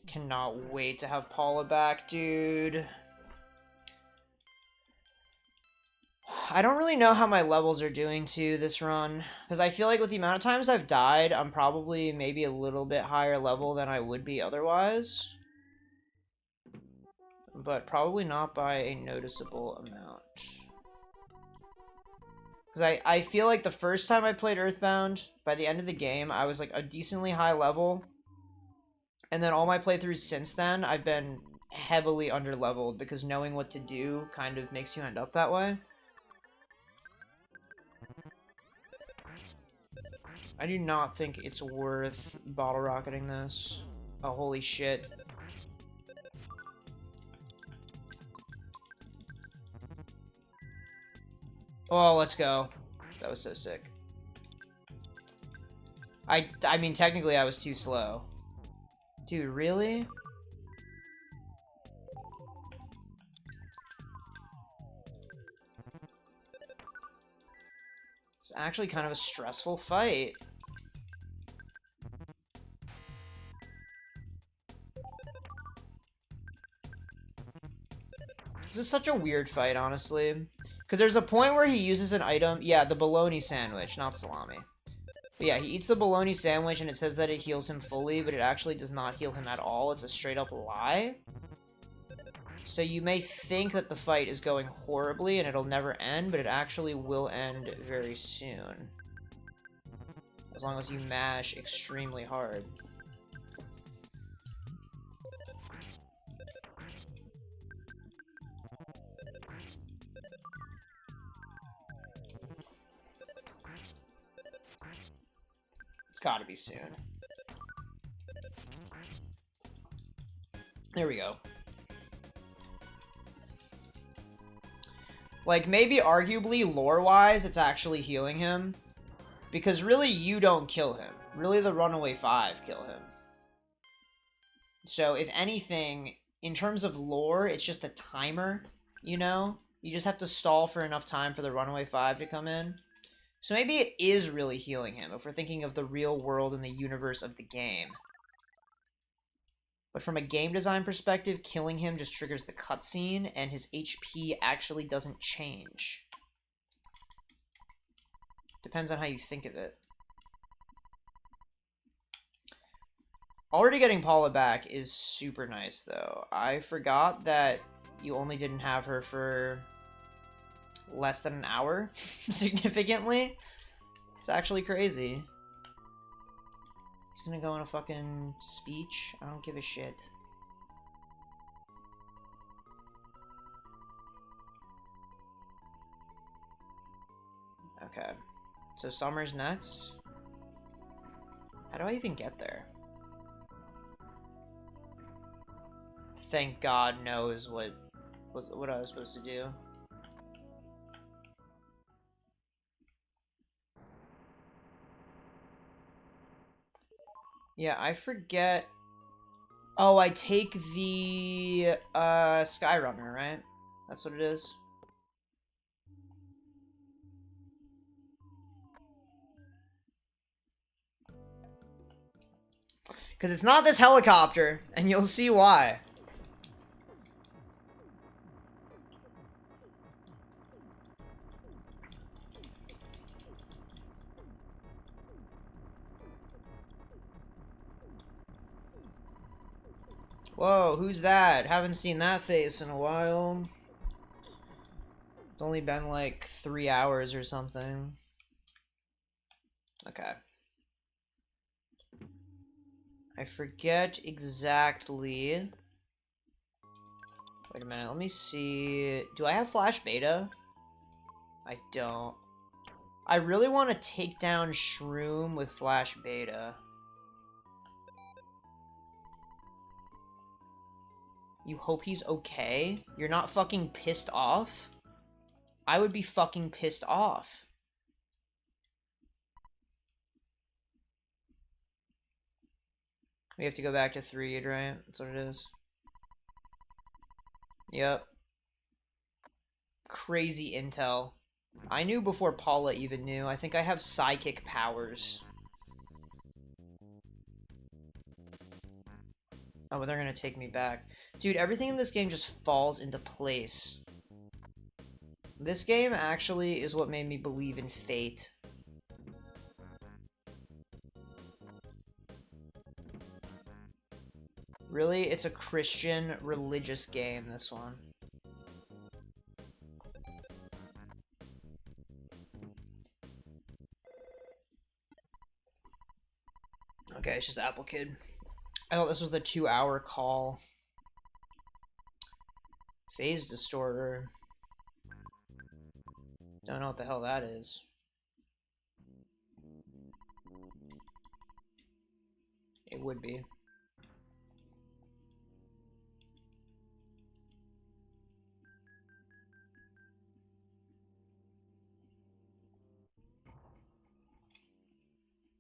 Cannot wait to have Paula back, dude. I don't really know how my levels are doing to this run, because I feel like with the amount of times I've died, I'm probably maybe a little bit higher level than I would be otherwise. But probably not by a noticeable amount. Because I feel like the first time I played EarthBound, by the end of the game, I was like a decently high level. And then all my playthroughs since then, I've been heavily underleveled, because knowing what to do kind of makes you end up that way. I do not think it's worth bottle rocketing this. Oh, holy shit. Oh, let's go. That was so sick. I mean, technically I was too slow. Dude, really? It's actually kind of a stressful fight. This is such a weird fight, honestly. Because there's a point where he uses an item. Yeah, the bologna sandwich, not salami. But yeah, he eats the bologna sandwich and it says that it heals him fully, but it actually does not heal him at all. It's a straight up lie. So you may think that the fight is going horribly and it'll never end, but it actually will end very soon. As long as you mash extremely hard. It's gotta be soon. There we go. Like, maybe arguably, lore-wise, it's actually healing him. Because really, you don't kill him. Really, the Runaway 5 kill him. So, if anything, in terms of lore, it's just a timer, you know? You just have to stall for enough time for the Runaway 5 to come in. So maybe it is really healing him, if we're thinking of the real world and the universe of the game. But from a game design perspective, killing him just triggers the cutscene, and his HP actually doesn't change. Depends on how you think of it. Already getting Paula back is super nice, though. I forgot that you only didn't have her for less than an hour, significantly. It's actually crazy. He's gonna go on a fucking speech? I don't give a shit. Okay. So Summer's next. How do I even get there? Thank God knows what I was supposed to do. Yeah, I forget. Oh, I take the Skyrunner, right? That's what it is. Because it's not this helicopter, and you'll see why. Whoa, who's that? Haven't seen that face in a while. It's only been like 3 hours or something. Okay. I forget exactly. Wait a minute, let me see. Do I have Flash Beta? I don't. I really want to take down Shroom with Flash Beta. You hope he's okay? You're not fucking pissed off? I would be fucking pissed off. We have to go back to 3, right? That's what it is. Yep. Crazy intel. I knew before Paula even knew. I think I have psychic powers. Oh, but they're gonna take me back. Dude, everything in this game just falls into place. This game actually is what made me believe in fate. Really, it's a Christian religious game, this one. Okay, it's just Apple Kid. I thought this was the 2-hour call. Phase Distorter. Don't know what the hell that is. It would be.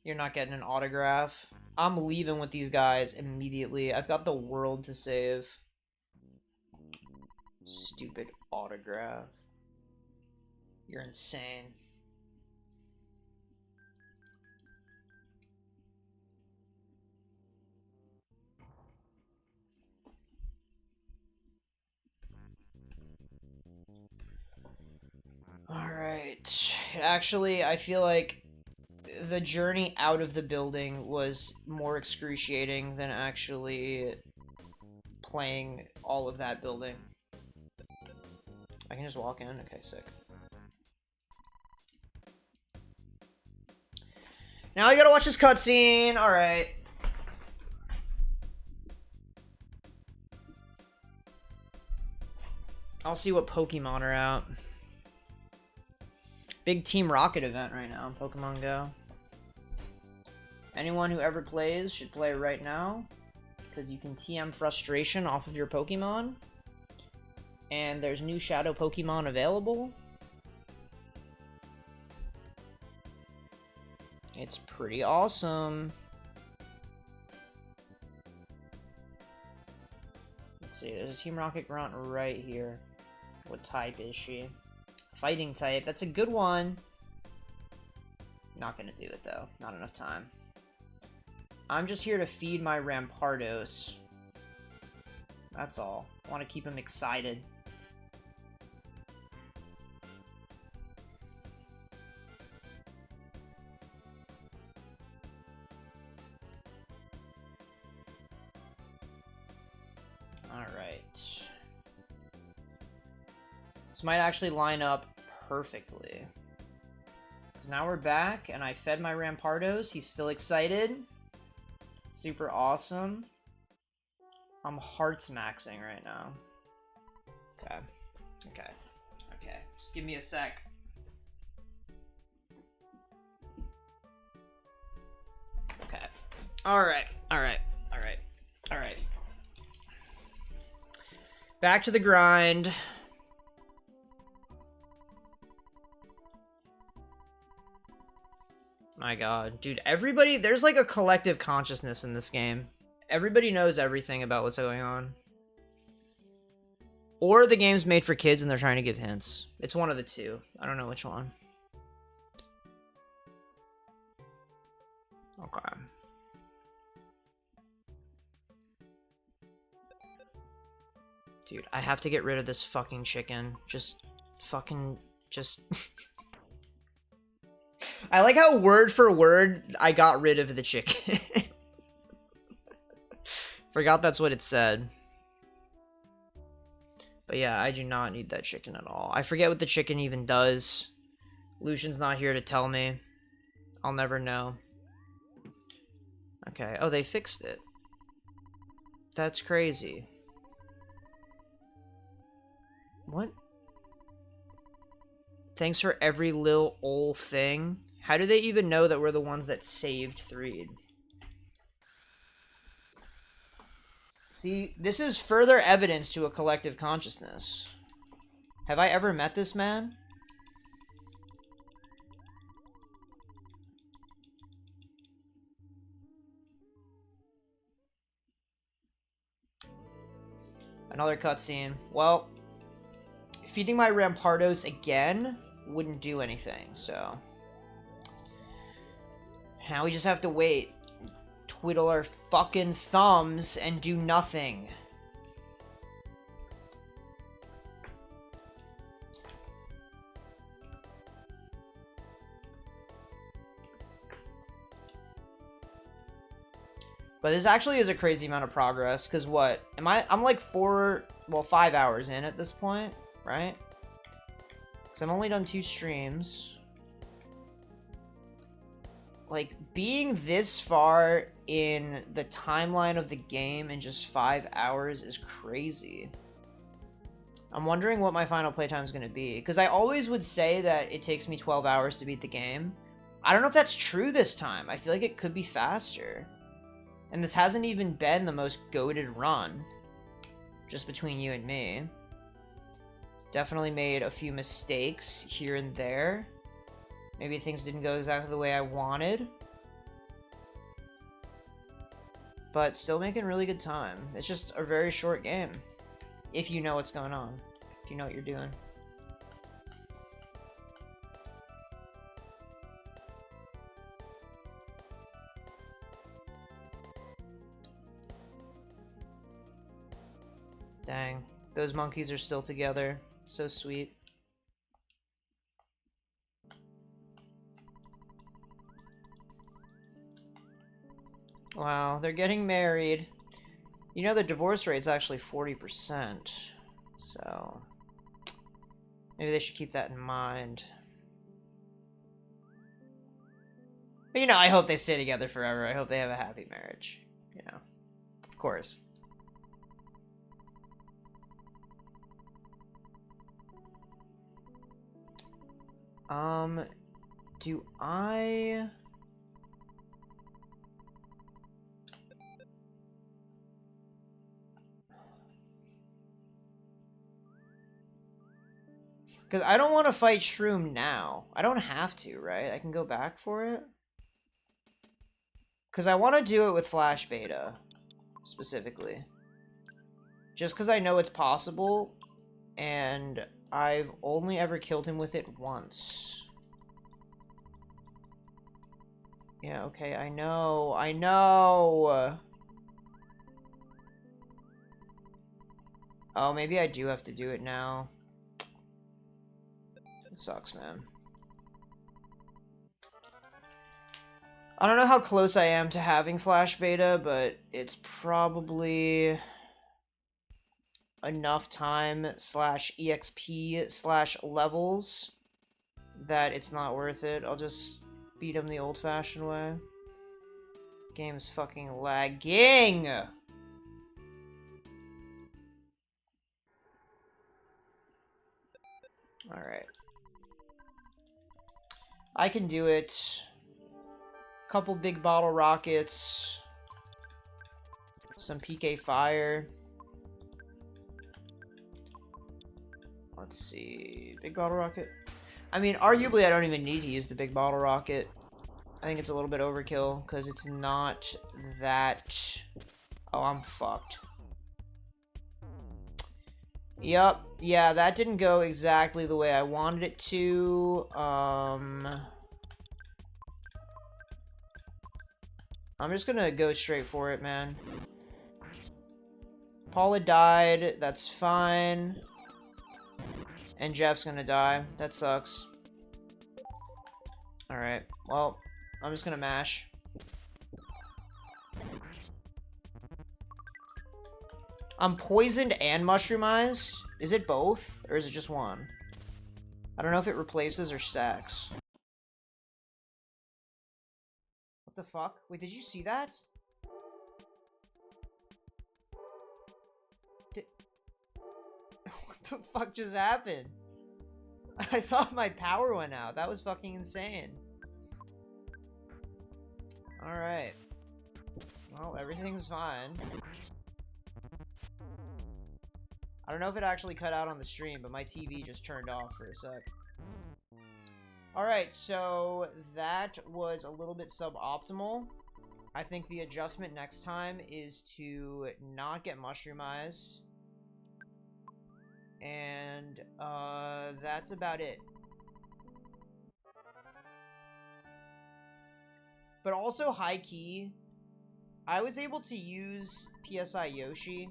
You're not getting an autograph. I'm leaving with these guys immediately. I've got the world to save. Stupid autograph. You're insane. Alright. Actually, I feel like the journey out of the building was more excruciating than actually playing all of that building. I can just walk in? Okay, sick. Now I gotta watch this cutscene. Alright. I'll see what Pokemon are out. Big Team Rocket event right now in Pokemon Go. Anyone who ever plays should play right now, because you can TM frustration off of your Pokemon. And there's new Shadow Pokemon available. It's pretty awesome. Let's see, there's a Team Rocket Grunt right here. What type is she? Fighting type. That's a good one. Not gonna do it though. Not enough time. I'm just here to feed my Rampardos. That's all. I want to keep him excited. Alright. This might actually line up perfectly. Because now we're back, and I fed my Rampardos. He's still excited. Super awesome. I'm hearts maxing right now. Okay. Okay. Okay. Just give me a sec. Okay. Alright. Alright. Alright. Alright. Back to the grind. My god. Dude, everybody... There's like a collective consciousness in this game. Everybody knows everything about what's going on. Or the game's made for kids and they're trying to give hints. It's one of the two. I don't know which one. Okay. Dude, I have to get rid of this fucking chicken. Just... I like how word for word I got rid of the chicken. Forgot that's what it said. But yeah, I do not need that chicken at all. I forget what the chicken even does. Lucian's not here to tell me. I'll never know. Okay. Oh, they fixed it. That's crazy. What? Thanks for every little ol' thing. How do they even know that we're the ones that saved Threed? See, this is further evidence to a collective consciousness. Have I ever met this man? Another cutscene. Well, feeding my Rampardos again wouldn't do anything, so... Now we just have to wait. Twiddle our fucking thumbs and do nothing. But this actually is a crazy amount of progress, because what? I'm like 5 hours in at this point, right? Because I've only done 2 streams. Like, being this far in the timeline of the game in just 5 hours is crazy. I'm wondering what my final playtime is going to be. Because I always would say that it takes me 12 hours to beat the game. I don't know if that's true this time. I feel like it could be faster. And this hasn't even been the most goated run. Just between you and me. Definitely made a few mistakes here and there. Maybe things didn't go exactly the way I wanted. but still making really good time. It's just a very short game, if you know what's going on, if you know what you're doing. Dang, those monkeys are still together. So sweet. Wow, they're getting married. You know, the divorce rate's actually 40%. So, maybe they should keep that in mind. But, you know, I hope they stay together forever. I hope they have a happy marriage. You know, of course. Do I... Because I don't want to fight Shroom now. I don't have to, right? I can go back for it. Because I want to do it with Flash Beta, specifically. Just because I know it's possible, and I've only ever killed him with it once. Yeah, okay, I know. Oh, maybe I do have to do it now. It sucks, man. I don't know how close I am to having Flash Beta, but it's probably enough time / EXP / levels that it's not worth it. I'll just beat him the old-fashioned way. Game's fucking lagging! Alright. I can do it. Couple big bottle rockets. Some PK fire. Let's see. Big bottle rocket. I mean, arguably I don't even need to use the big bottle rocket. I think it's a little bit overkill, because it's not that... Oh, I'm fucked. Yup. Yeah, that didn't go exactly the way I wanted it to. I'm just gonna go straight for it, man. Paula died. That's fine. And Jeff's gonna die. That sucks. Alright. Well, I'm just gonna mash. I'm poisoned and mushroomized? Is it both? Or is it just one? I don't know if it replaces or stacks. What the fuck? Wait, did you see that? What the fuck just happened? I thought my power went out. That was fucking insane. Alright. Well, everything's fine. I don't know if it actually cut out on the stream, but my TV just turned off for a sec. Alright, so that was a little bit suboptimal. I think the adjustment next time is to not get mushroomized. And, that's about it. But also, high-key, I was able to use PSI Yoshi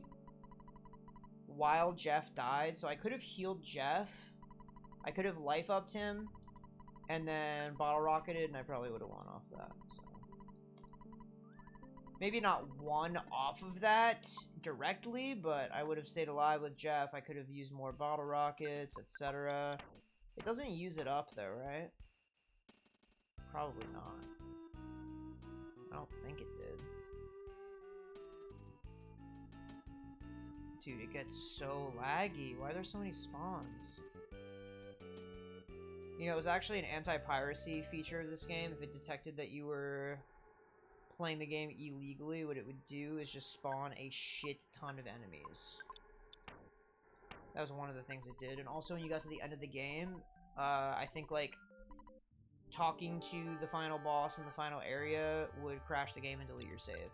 while Jeff died, so I could have healed Jeff, I could have life-upped him, and then bottle-rocketed, and I probably would have won off that, so. Maybe not won off of that directly, but I would have stayed alive with Jeff. I could have used more bottle rockets, etc. It doesn't use it up, though, right? Probably not. I don't think it did. Dude, it gets so laggy. Why are there so many spawns? You know, it was actually an anti-piracy feature of this game. If it detected that you were playing the game illegally, what it would do is just spawn a shit ton of enemies. That was one of the things it did. And also, when you got to the end of the game, I think, like, talking to the final boss in the final area would crash the game and delete your save.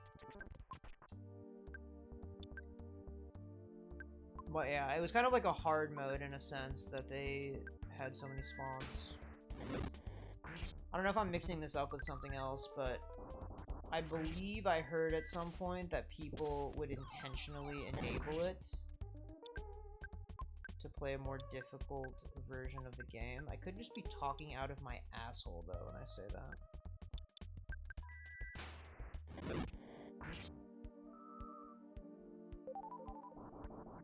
But yeah, it was kind of like a hard mode in a sense that they had so many spawns. I don't know if I'm mixing this up with something else, but I believe I heard at some point that people would intentionally enable it to play a more difficult version of the game. I could just be talking out of my asshole, though, when I say that.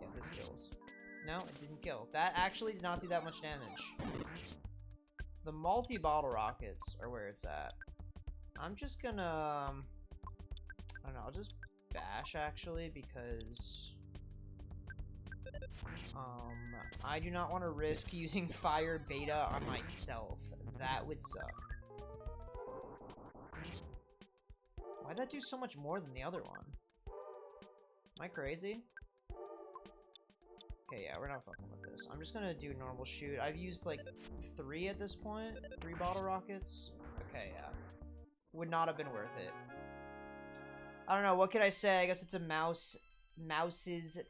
Yeah, this kills. No, it didn't kill. That actually did not do that much damage. The multi-bottle rockets are where it's at. I'm just gonna... I don't know, I'll just bash, actually, because... I do not want to risk using fire beta on myself. That would suck. Why'd that do so much more than the other one? Am I crazy? Okay, yeah, we're not fucking with this. I'm just gonna do normal shoot. I've used, like, 3 at this point. 3 bottle rockets. Okay, yeah. Would not have been worth it. I don't know, what could I say? I guess it's a mouse's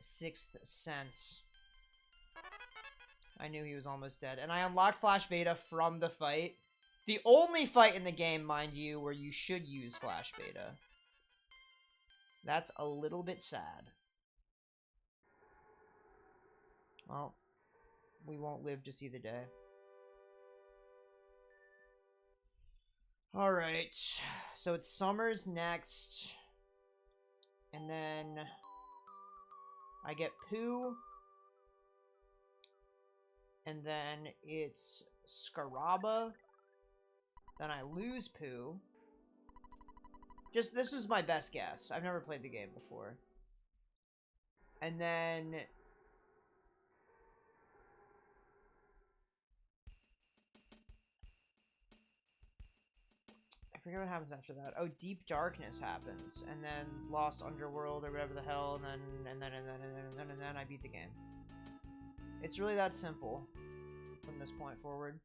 sixth sense. I knew he was almost dead. And I unlocked Flash Beta from the fight. The only fight in the game, mind you, where you should use Flash Beta. That's a little bit sad. Well, we won't live to see the day. Alright, so it's Summer's next. And then I get Pooh. And then it's Scaraba. Then I lose Pooh. Just, this was my best guess. I've never played the game before. And then... I forget what happens after that. Oh, Deep Darkness happens. And then Lost Underworld or whatever the hell. And then I beat the game. It's really that simple from this point forward.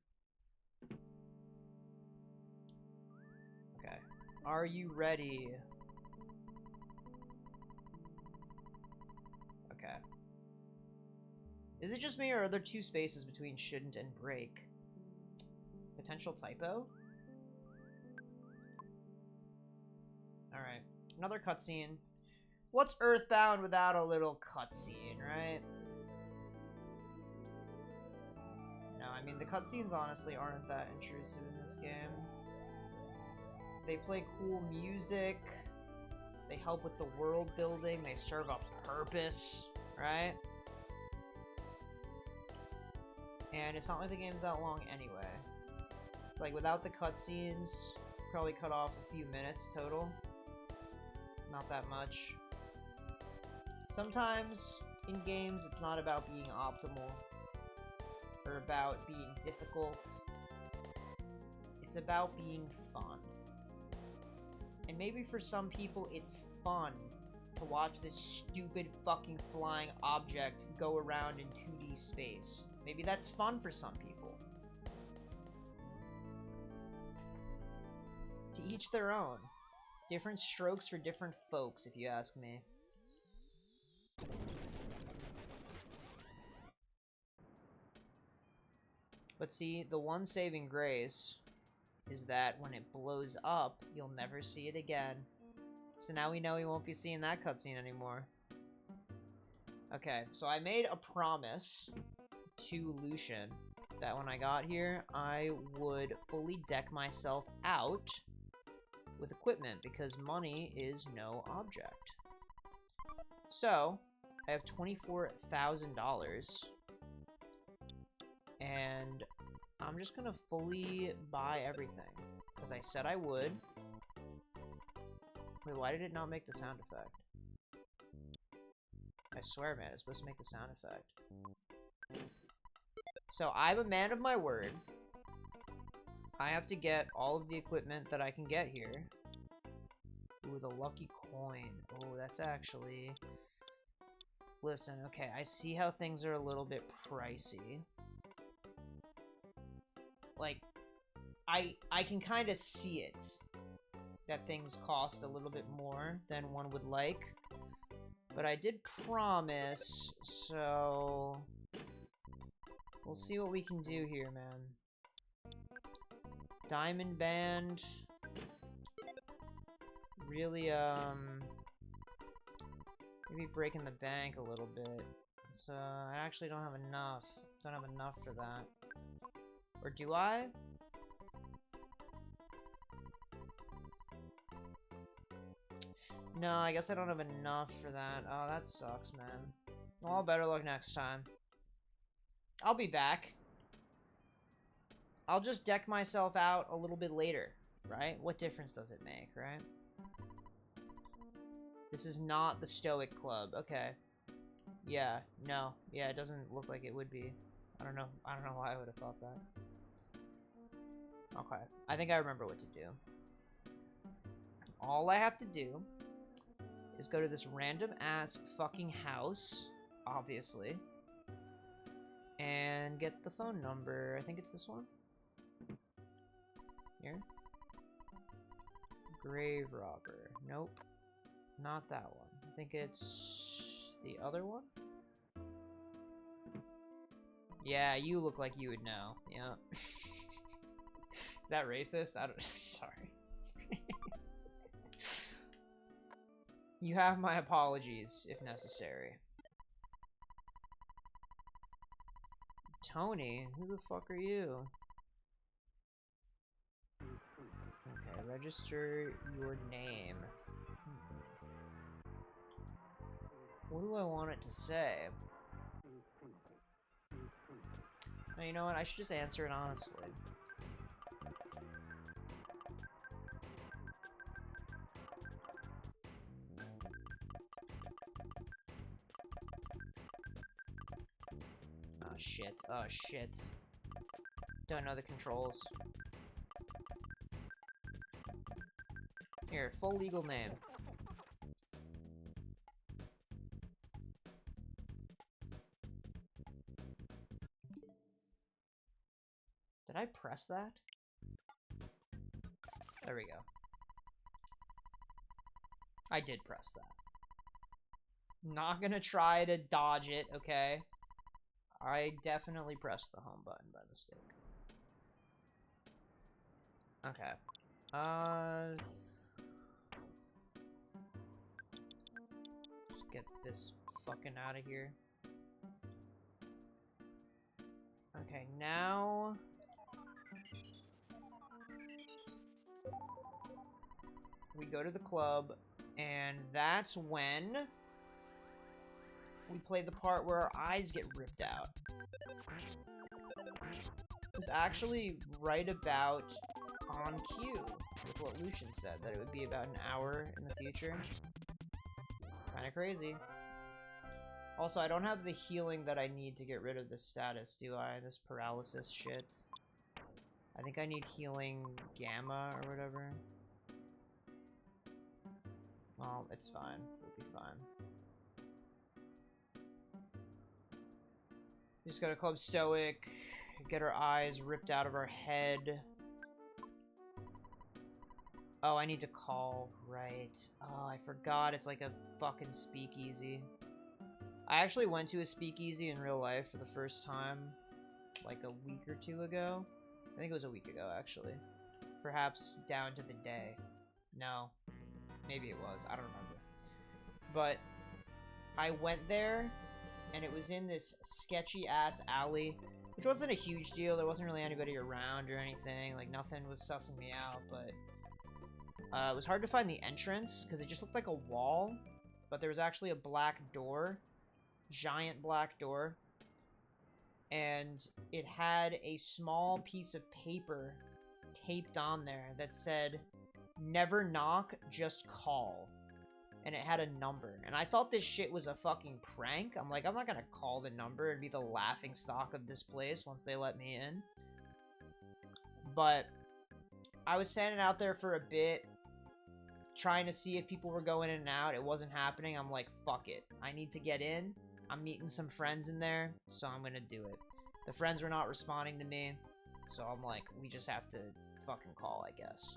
Okay. Are you ready? Okay. Is it just me, or are there 2 spaces between shouldn't and break? Potential typo? Alright. Another cutscene. What's EarthBound without a little cutscene, right? No, I mean, the cutscenes honestly aren't that intrusive in this game. They play cool music. They help with the world building. They serve a purpose, right? And it's not like the game's that long anyway. It's like, without the cutscenes, probably cut off a few minutes total. Not that much. Sometimes, in games, it's not about being optimal. Or about being difficult. It's about being fun. And maybe for some people, it's fun to watch this stupid fucking flying object go around in 2D space. Maybe that's fun for some people. To each their own. Different strokes for different folks, if you ask me. But see, the one saving grace is that when it blows up, you'll never see it again. So now we know we won't be seeing that cutscene anymore. Okay, so I made a promise to Lucian that when I got here, I would fully deck myself out with equipment, because money is no object. So, I have $24,000, and I'm just gonna fully buy everything, because I said I would. Wait, why did it not make the sound effect? I swear, man, it's supposed to make the sound effect. So, I'm a man of my word. I have to get all of the equipment that I can get here. Ooh, the lucky coin. Oh, that's actually... Listen, okay, I see how things are a little bit pricey. Like, I can kind of see it. That things cost a little bit more than one would like. But I did promise, so we'll see what we can do here, man. Diamond Band. Really, maybe breaking the bank a little bit. So, I actually don't have enough. Don't have enough for that. Or do I? No, I guess I don't have enough for that. Oh, that sucks, man. Well, better luck next time. I'll be back. I'll just deck myself out a little bit later, right? What difference does it make, right? This is not the Stoic Club. Okay. Yeah, no. Yeah, it doesn't look like it would be. I don't know why I would have thought that. Okay. I think I remember what to do. All I have to do is go to this random ass fucking house, obviously, and get the phone number. I think it's this one. Here. Grave robber. Nope. Not that one. I think it's the other one. Yeah, you look like you would know. Yeah. Is that racist? I don't. Sorry. You have my apologies, if necessary. Tony? Who the fuck are you? Okay, register your name. What do I want it to say? No, you know what? I should just answer it honestly. Oh shit. Oh shit. Don't know the controls. Here, full legal name. Did I press that? There we go. I did press that. Not gonna try to dodge it, okay? I definitely pressed the home button by mistake. Okay. Just get this fucking out of here. Okay, now... we go to the club, and that's when we play the part where our eyes get ripped out. It was actually right about on cue with what Lucian said, that it would be about an hour in the future. Kinda crazy. Also, I don't have the healing that I need to get rid of this status, do I? This paralysis shit. I think I need healing gamma or whatever. Well, it's fine. We'll be fine. We just go to Club Stoic, get our eyes ripped out of our head. Oh, I need to call, right. Oh, I forgot it's like a fucking speakeasy. I actually went to a speakeasy in real life for the first time, like a week or two ago. I think it was a week ago, actually. Perhaps down to the day. No. Maybe it was. I don't remember. But I went there, and it was in this sketchy-ass alley, which wasn't a huge deal. There wasn't really anybody around or anything. Like, nothing was sussing me out, but... it was hard to find the entrance, because it just looked like a wall, but there was actually a black door. Giant black door. And it had a small piece of paper taped on there that said, "Never knock, just call." And it had a number. And I thought this shit was a fucking prank. I'm like, I'm not gonna call the number and be the laughing stock of this place once they let me in. But I was standing out there for a bit, trying to see if people were going in and out. It wasn't happening. I'm like, fuck it. I need to get in. I'm meeting some friends in there, so I'm gonna do it. The friends were not responding to me, so I'm like, we just have to fucking call, I guess.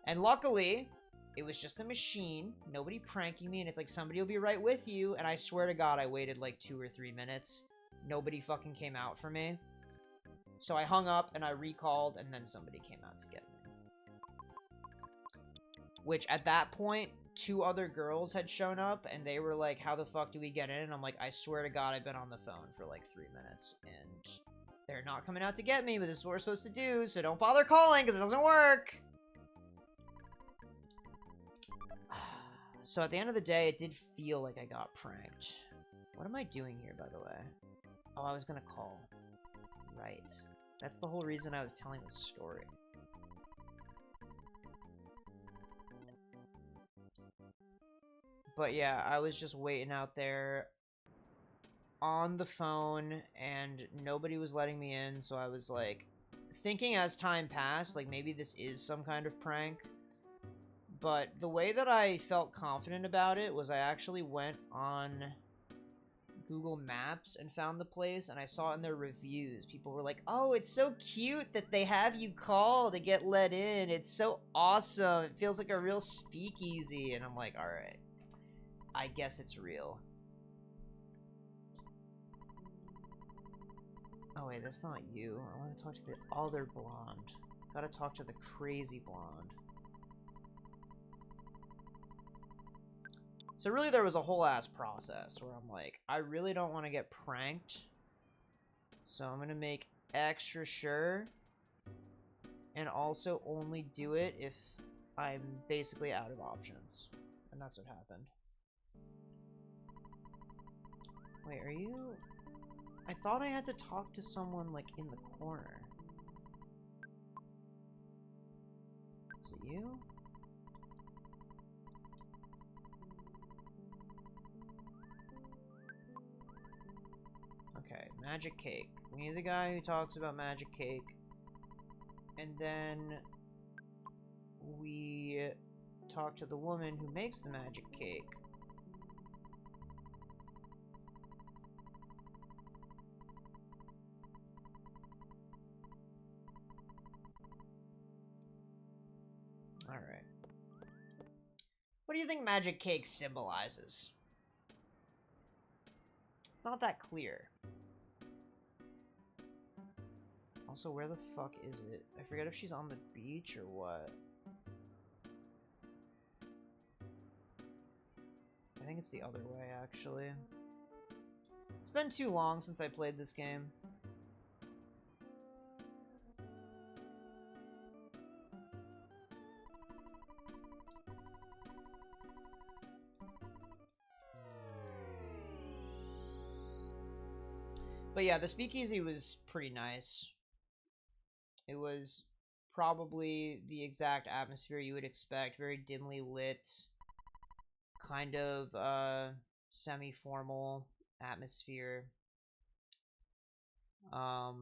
And luckily, It was just a machine, nobody pranking me, and it's like somebody will be right with you, and I swear to God I waited like 2 or 3 minutes. Nobody fucking came out for me. So I hung up and I recalled, and then somebody came out to get me. Which at that point, 2 other girls had shown up, and they were like, how the fuck do we get in? And I'm like, I swear to God I've been on the phone for like 3 minutes, and they're not coming out to get me, but this is what we're supposed to do, so don't bother calling because it doesn't work. So at the end of the day, it did feel like I got pranked. What am I doing here, by the way? Oh, I was gonna call. Right. That's the whole reason I was telling this story. But yeah, I was just waiting out there on the phone, and nobody was letting me in, so I was like, thinking as time passed, like maybe this is some kind of prank. But the way that I felt confident about it was I actually went on Google Maps and found the place, and I saw in their reviews, people were like, oh, it's so cute that they have you call to get let in. It's so awesome. It feels like a real speakeasy. And I'm like, all right, I guess it's real. Oh, wait, that's not you. I want to talk to the other blonde. Gotta talk to the crazy blonde. So really there was a whole ass process where I'm like, I really don't want to get pranked. So I'm going to make extra sure. And also only do it if I'm basically out of options. And that's what happened. Wait, are you... I thought I had to talk to someone, like, in the corner. Is it you? Okay, magic cake. We need the guy who talks about magic cake. And then we talk to the woman who makes the magic cake. Alright. What do you think magic cake symbolizes? It's not that clear. Also, where the fuck is it? I forget if she's on the beach or what. I think it's the other way, actually. It's been too long since I played this game. But yeah, the speakeasy was pretty nice. It was probably the exact atmosphere you would expect. Very dimly lit. Kind of, semi-formal atmosphere. But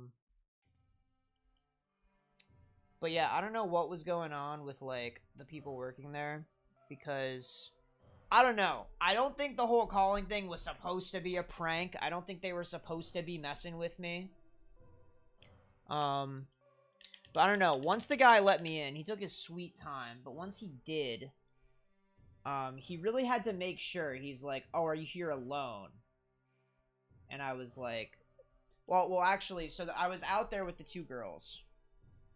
yeah, I don't know what was going on with, like, the people working there. Because... I don't know. I don't think the whole calling thing was supposed to be a prank. I don't think they were supposed to be messing with me. But I don't know. Once the guy let me in, he took his sweet time. But once he did, he really had to make sure. He's like, oh, are you here alone? And I was like, well, actually, so I was out there with the 2 girls.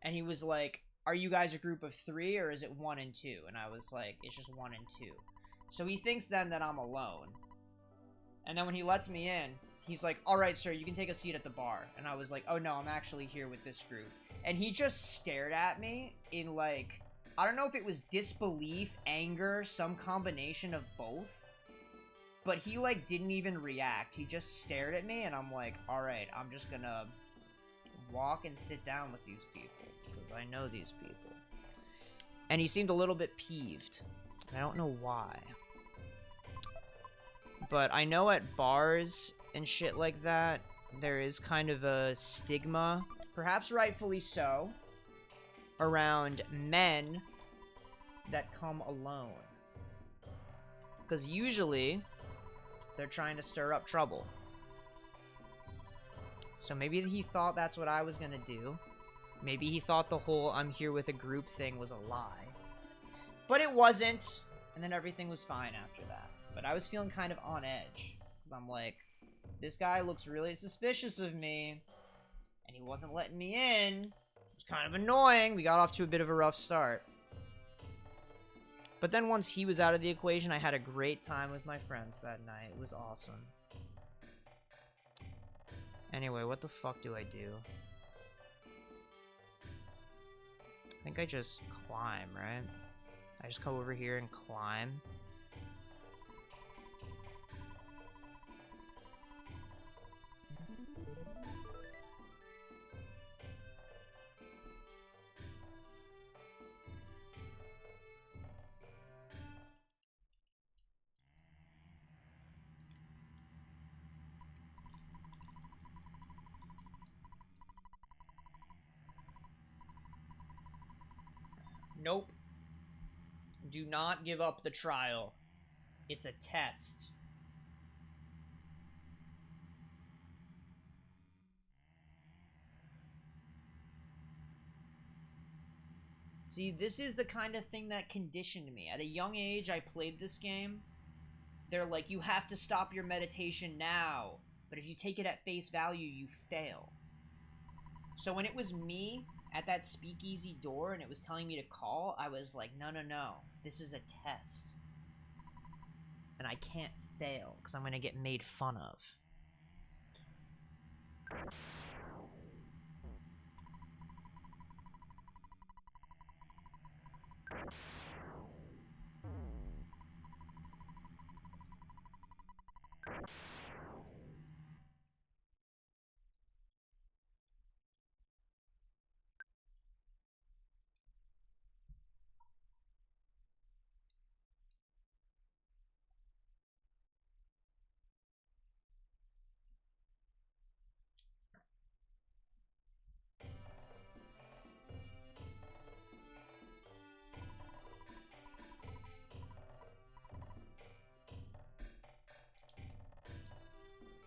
And he was like, are you guys a group of 3 or is it 1 and 2? And I was like, it's just 1 and 2. So he thinks then that I'm alone. And then when he lets me in, he's like, all right, sir, you can take a seat at the bar. And I was like, oh, no, I'm actually here with this group. And he just stared at me in, like, I don't know if it was disbelief, anger, some combination of both. But he, like, didn't even react. He just stared at me, and I'm like, all right, I'm just gonna walk and sit down with these people. Because I know these people. And he seemed a little bit peeved. I don't know why. But I know at bars and shit like that, there is kind of a stigma, perhaps rightfully so, around men that come alone. Because usually, they're trying to stir up trouble. So maybe he thought that's what I was gonna do. Maybe he thought the whole I'm here with a group thing was a lie. But it wasn't. And then everything was fine after that. But I was feeling kind of on edge. Because I'm like, this guy looks really suspicious of me. And he wasn't letting me in. It was kind of annoying. We got off to a bit of a rough start. But then once he was out of the equation, I had a great time with my friends that night. It was awesome. Anyway, what the fuck do I do? I think I just climb, right? I just go over here and climb. Nope. Do not give up the trial. It's a test. See, this is the kind of thing that conditioned me. At a young age, I played this game. They're like, you have to stop your meditation now. But if you take it at face value, you fail. So when it was me at that speakeasy door and it was telling me to call, I was like, no, no, no. This is a test. And I can't fail because I'm going to get made fun of.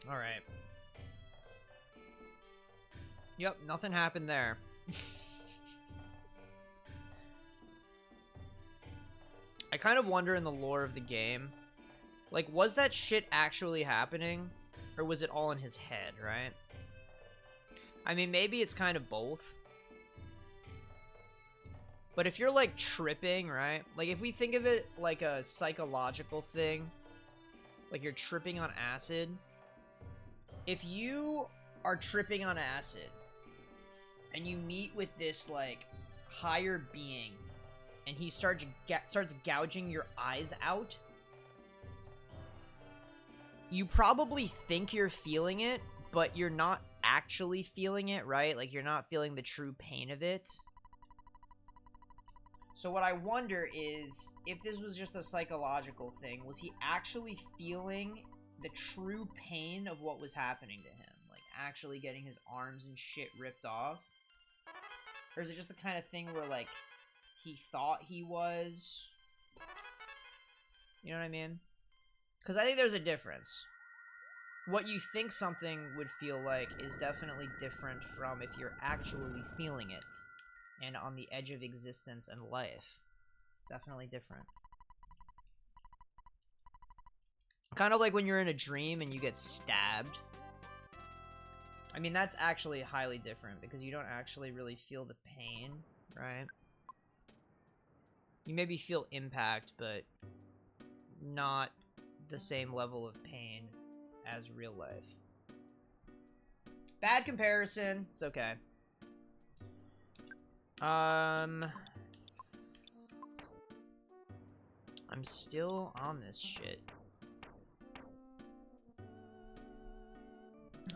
Alright. Yep, nothing happened there. I kind of wonder in the lore of the game, like, was that shit actually happening? Or was it all in his head, right? I mean, maybe it's kind of both. But if you're, like, tripping, right? Like, if we think of it like a psychological thing, like you're tripping on acid. If you are tripping on acid, and you meet with this, like, higher being, and he starts gouging your eyes out, you probably think you're feeling it, but you're not actually feeling it, right? Like, you're not feeling the true pain of it. So what I wonder is, if this was just a psychological thing, was he actually feeling the true pain of what was happening to him? Like, actually getting his arms and shit ripped off? Or is it just the kind of thing where, like, he thought he was? You know what I mean? Because I think there's a difference. What you think something would feel like is definitely different from if you're actually feeling it. And on the edge of existence and life. Definitely different. Kind of like when you're in a dream and you get stabbed. I mean, that's actually highly different because you don't actually really feel the pain, right? You maybe feel impact, but not the same level of pain as real life. Bad comparison. It's okay. I'm still on this shit.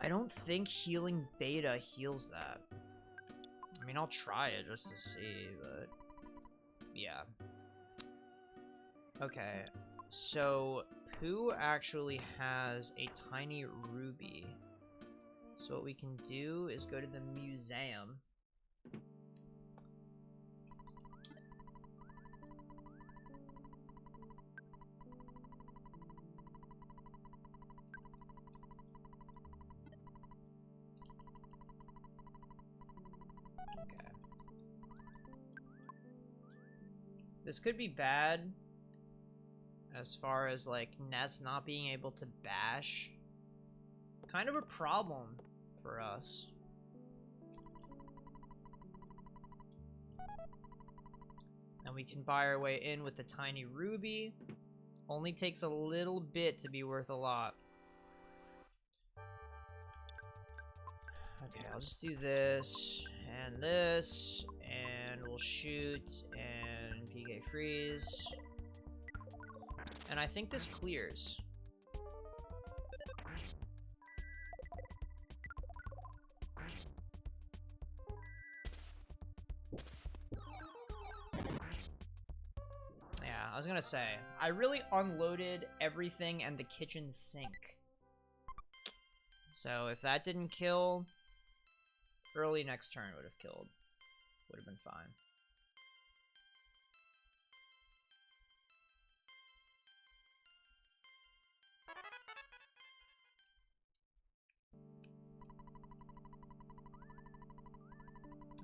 I don't think healing beta heals that. I mean, I'll try it just to see, but... yeah. Okay. So, Pooh actually has a tiny ruby. So what we can do is go to the museum. This could be bad as far as like Ness not being able to bash. Kind of a problem for us. And we can buy our way in with the tiny ruby. Only takes a little bit to be worth a lot. Okay, I'll just do this, and we'll shoot, and PK freeze. And I think this clears. Yeah, I was gonna say, I really unloaded everything and the kitchen sink. So if that didn't kill, early next turn would have killed. Would have been fine.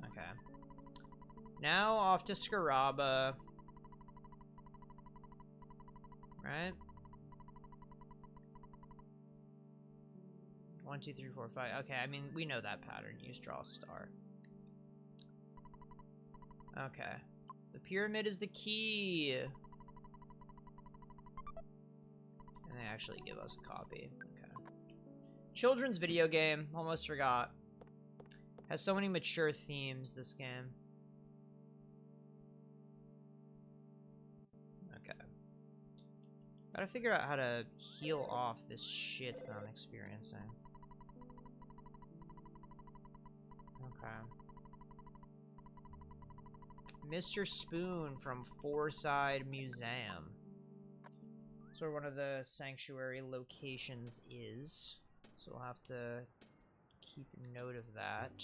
Okay. Now off to Scaraba. Right? 1, 2, 3, 4, 5. Okay, I mean, we know that pattern. Use draw star. Okay. The pyramid is the key. And they actually give us a copy. Okay. Children's video game. Almost forgot. Has so many mature themes, this game. Okay. Gotta figure out how to heal off this shit that I'm experiencing. Okay. Mr. Spoon from Fourside Museum. That's where one of the sanctuary locations is. So we'll have to keep note of that.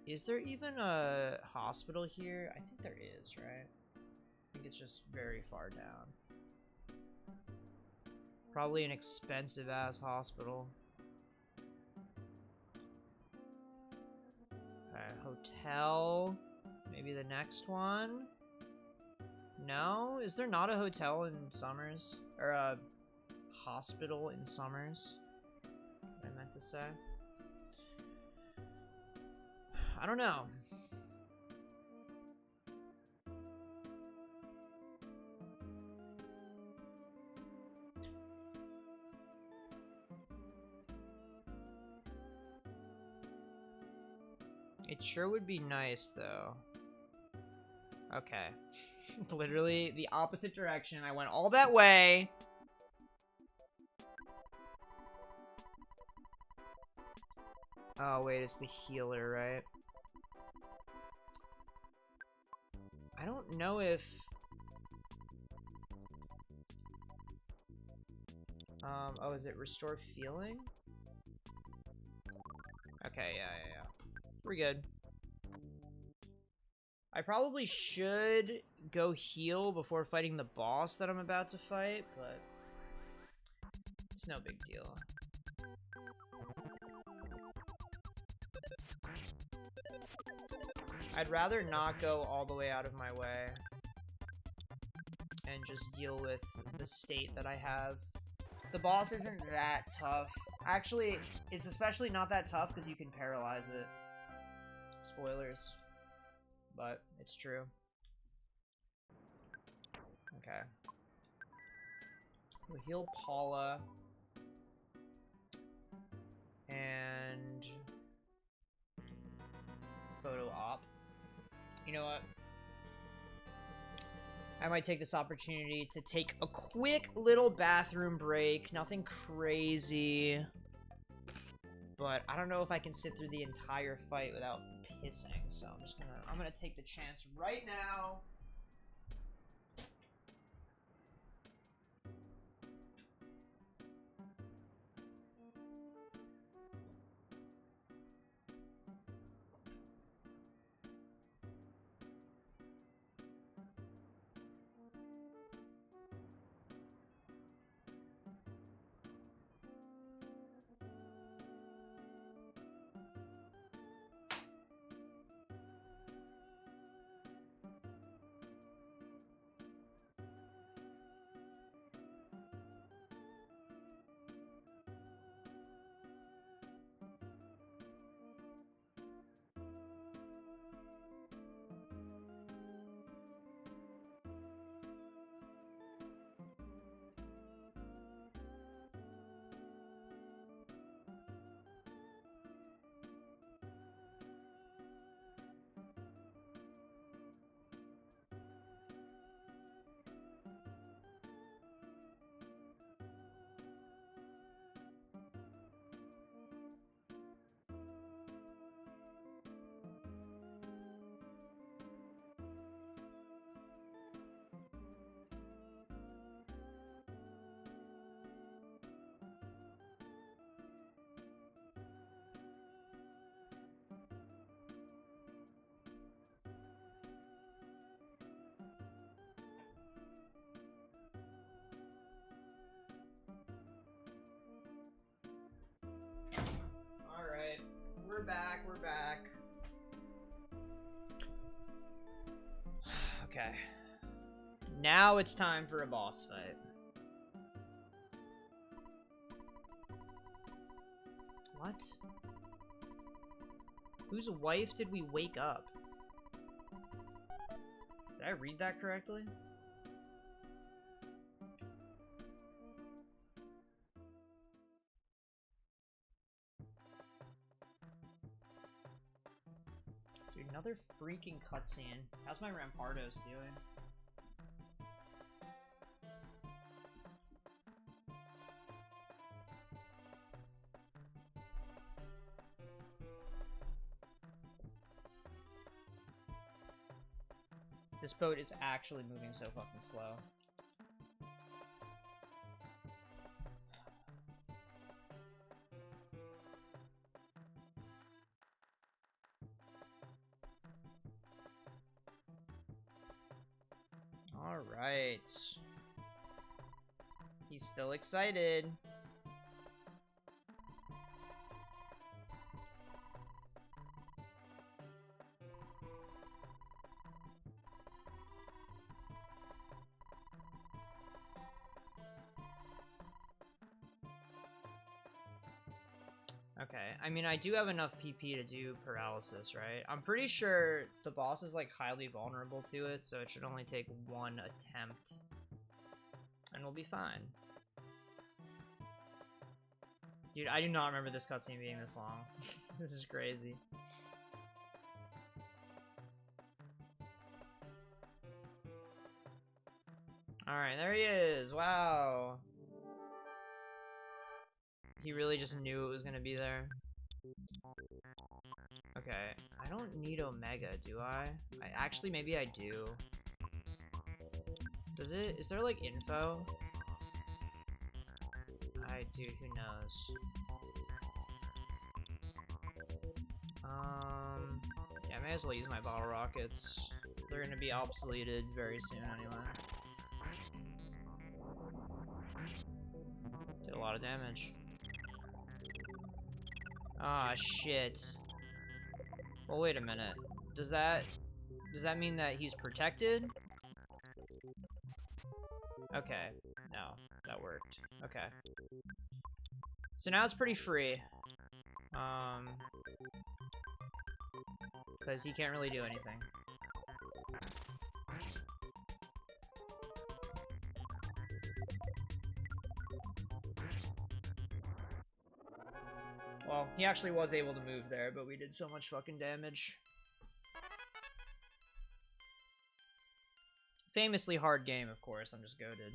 Is there even a hospital here? I think there is, right? I think it's just very far down. Probably an expensive-ass hospital. Okay, hotel. Maybe the next one? No? Is there not a hotel in Summers? Or a hospital in Summers? What I meant to say? I don't know. It sure would be nice, though. Okay. Literally the opposite direction. I went all that way. Oh, wait, it's the healer, right? I don't know if... oh, is it restore feeling? Okay, yeah. We're good. I probably should go heal before fighting the boss that I'm about to fight, but it's no big deal. I'd rather not go all the way out of my way and just deal with the state that I have. The boss isn't that tough. Actually, it's especially not that tough because you can paralyze it. Spoilers. But it's true. Okay. We'll heal Paula. And... photo op. You know what? I might take this opportunity to take a quick little bathroom break. Nothing crazy. But I don't know if I can sit through the entire fight without pissing. So I'm gonna take the chance right now. back. We're back. Okay. Now it's time for a boss fight. What? Whose wife did we wake up? Did I read that correctly? Dude, another freaking cutscene. How's my Rampardos doing? This boat is actually moving so fucking slow. All right. He's still excited. Okay, I mean, I do have enough PP to do paralysis, right? I'm pretty sure the boss is, like, highly vulnerable to it, so it should only take one attempt. And we'll be fine. Dude, I do not remember this cutscene being this long. This is crazy. Alright, there he is. Wow. He really just knew it was gonna be there. Okay, I don't need Omega, do I? Actually, maybe I do. Does it? Is there, like, info? Dude, who knows? Yeah, I may as well use my bottle rockets. They're gonna be obsoleted very soon anyway. Did a lot of damage. Ah, shit. Well, wait a minute. Does that mean that he's protected? Okay. No, that worked. Okay. So now it's pretty free. Because he can't really do anything. Well, he actually was able to move there, but we did so much fucking damage. Famously hard game, of course. I'm just goated.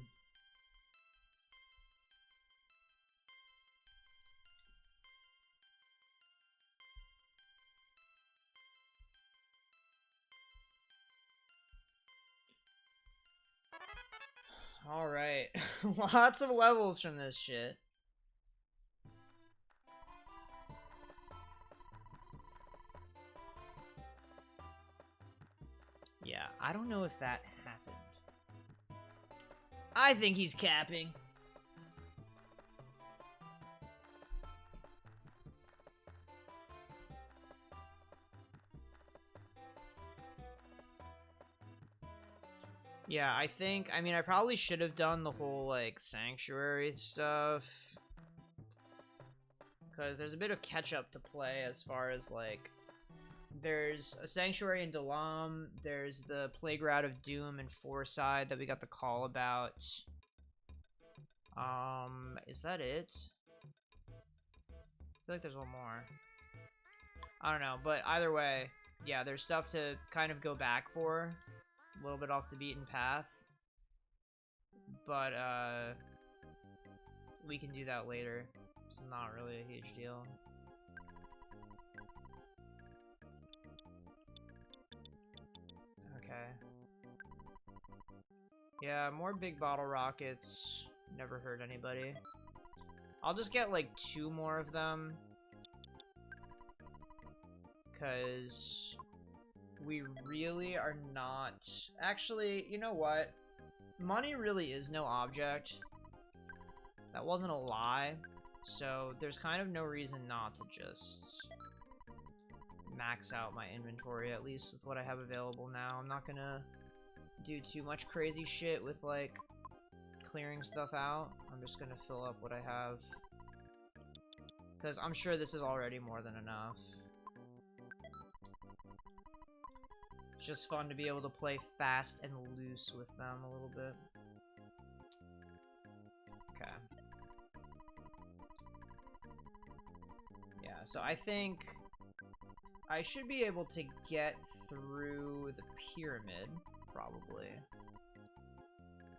Alright. Lots of levels from this shit. Yeah, I don't know if that happened. I think he's capping. Yeah, I mean, I probably should have done the whole, like, sanctuary stuff. Because there's a bit of catch-up to play as far as, like, there's a sanctuary in Dalam, there's the Playground of Doom in Forside that we got the call about. Is that it? I feel like there's one more. I don't know, but either way, yeah, there's stuff to kind of go back for. A little bit off the beaten path. But, we can do that later. It's not really a huge deal. Okay. Yeah, more big bottle rockets. Never hurt anybody. I'll just get, like, 2 more of them. Because we really are not... Actually, you know what? Money really is no object. That wasn't a lie. So there's kind of no reason not to just max out my inventory, at least with what I have available now. I'm not gonna do too much crazy shit with, like, clearing stuff out. I'm just gonna fill up what I have. Because I'm sure this is already more than enough. It's just fun to be able to play fast and loose with them a little bit. Okay. Yeah, so I think I should be able to get through the pyramid, probably.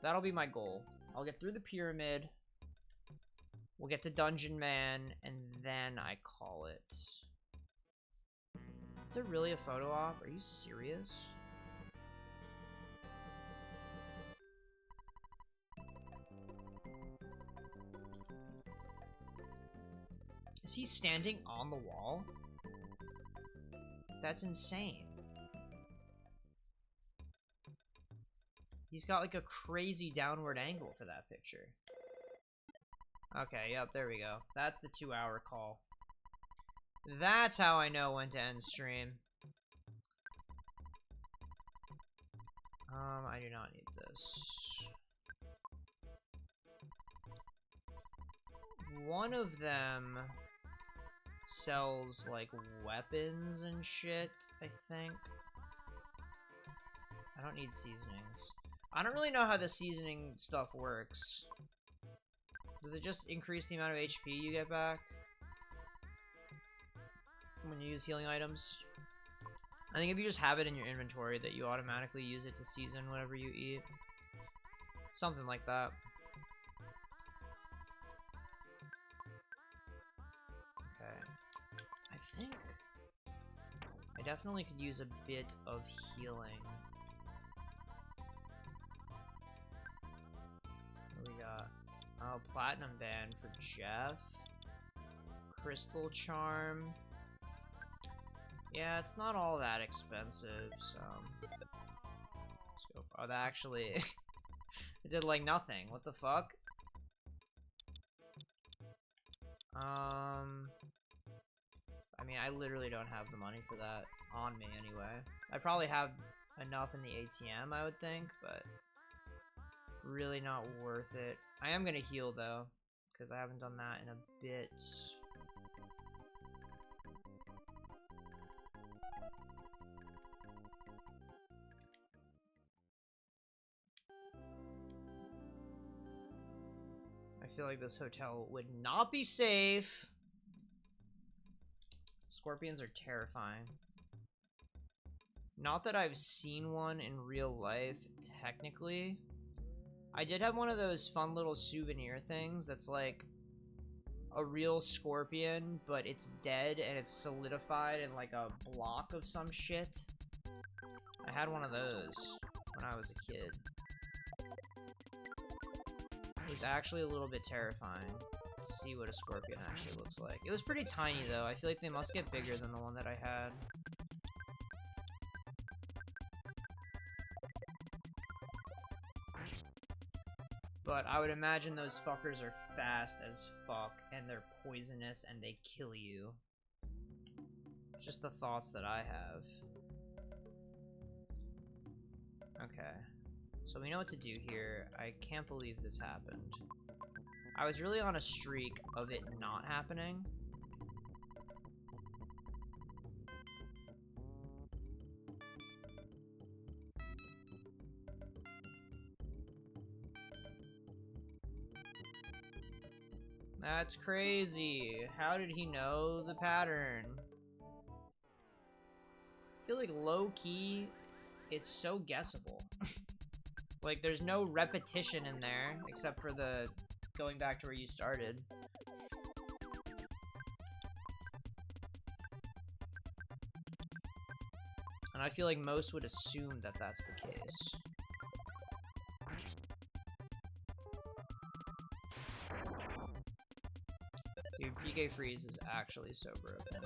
That'll be my goal. I'll get through the pyramid. We'll get to Dungeon Man, and then I call it. Is there really a photo op? Are you serious? Is he standing on the wall? That's insane. He's got like a crazy downward angle for that picture. Okay, yep, there we go. That's the 2-hour call. That's how I know when to end stream. I do not need this. One of them sells, like, weapons and shit, I think. I don't need seasonings. I don't really know how the seasoning stuff works. Does it just increase the amount of HP you get back when you use healing items? I think if you just have it in your inventory that you automatically use it to season whatever you eat. Something like that. Okay. I think I definitely could use a bit of healing. What do we got? Oh, Platinum Band for Jeff. Crystal Charm. Yeah, it's not all that expensive, so... Let's go for... Oh, that actually... it did, like, nothing. What the fuck? I mean, I literally don't have the money for that on me, anyway. I probably have enough in the ATM, I would think, but... really not worth it. I am gonna heal, though, because I haven't done that in a bit. I feel like this hotel would not be safe. Scorpions are terrifying. Not that I've seen one in real life, technically. I did have one of those fun little souvenir things that's like a real scorpion, but it's dead and it's solidified in like a block of some shit. I had one of those when I was a kid. It was actually a little bit terrifying to see what a scorpion actually looks like. It was pretty tiny though. I feel like they must get bigger than the one that I had. But I would imagine those fuckers are fast as fuck, and they're poisonous, and they kill you. Just the thoughts that I have. Okay. So we know what to do here. I can't believe this happened. I was really on a streak of it not happening. That's crazy. How did he know the pattern? I feel like low-key, it's so guessable. Like, there's no repetition in there, except for the going back to where you started. And I feel like most would assume that that's the case. Dude, PK Freeze is actually so broken. I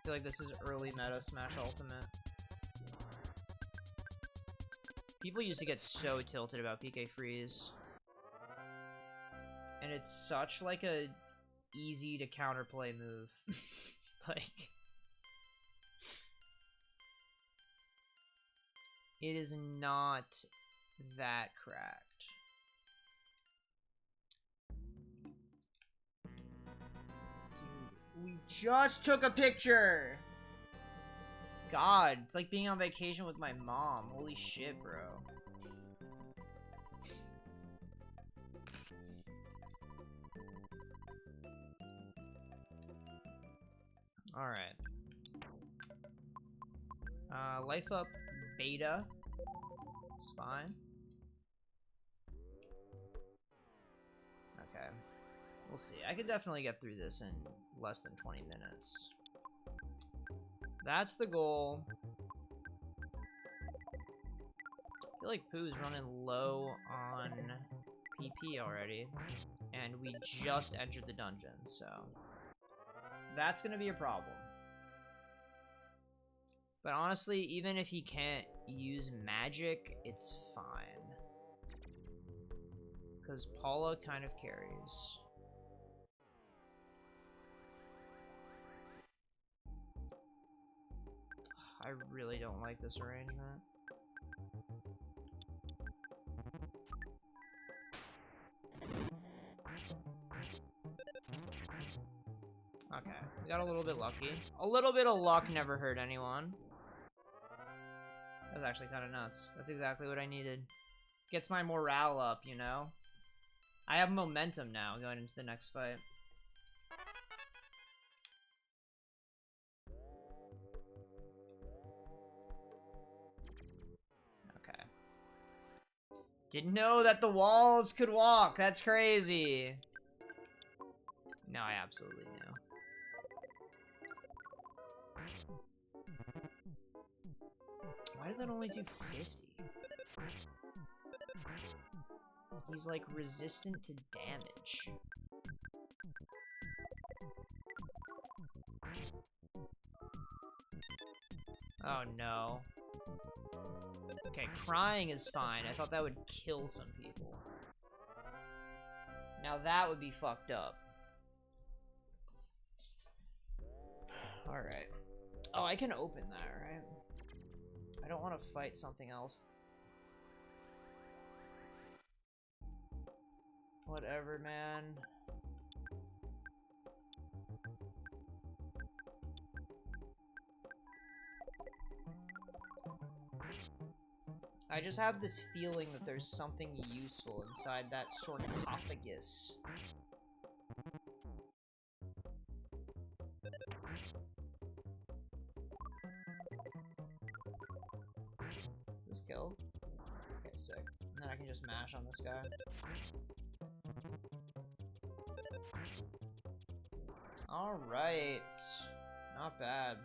feel like this is early meta Smash Ultimate. People used to get so tilted about PK Freeze. And it's such like a easy to counterplay move. like... It is not that cracked. Dude, we just took a picture! God, it's like being on vacation with my mom. Holy shit, bro. Alright. Life up beta. It's fine. Okay. We'll see. I could definitely get through this in less than 20 minutes. That's the goal. I feel like Pooh's running low on PP already. And we just entered the dungeon, so... That's gonna be a problem. But honestly, even if he can't use magic, it's fine. Because Paula kind of carries. I really don't like this arrangement. Okay, we got a little bit lucky. A little bit of luck never hurt anyone. That was actually kind of nuts. That's exactly what I needed. Gets my morale up, you know? I have momentum now going into the next fight. Okay. Didn't know that the walls could walk. That's crazy. No, I absolutely knew. Why did that only do 50? He's like resistant to damage. Oh no. Okay, crying is fine. I thought that would kill some people. Now that would be fucked up. Alright. Oh, I can open that, right? I don't want to fight something else. Whatever, man. I just have this feeling that there's something useful inside that sarcophagus. This killed? Okay, sick. And then I can just mash on this guy. Alright. Not bad.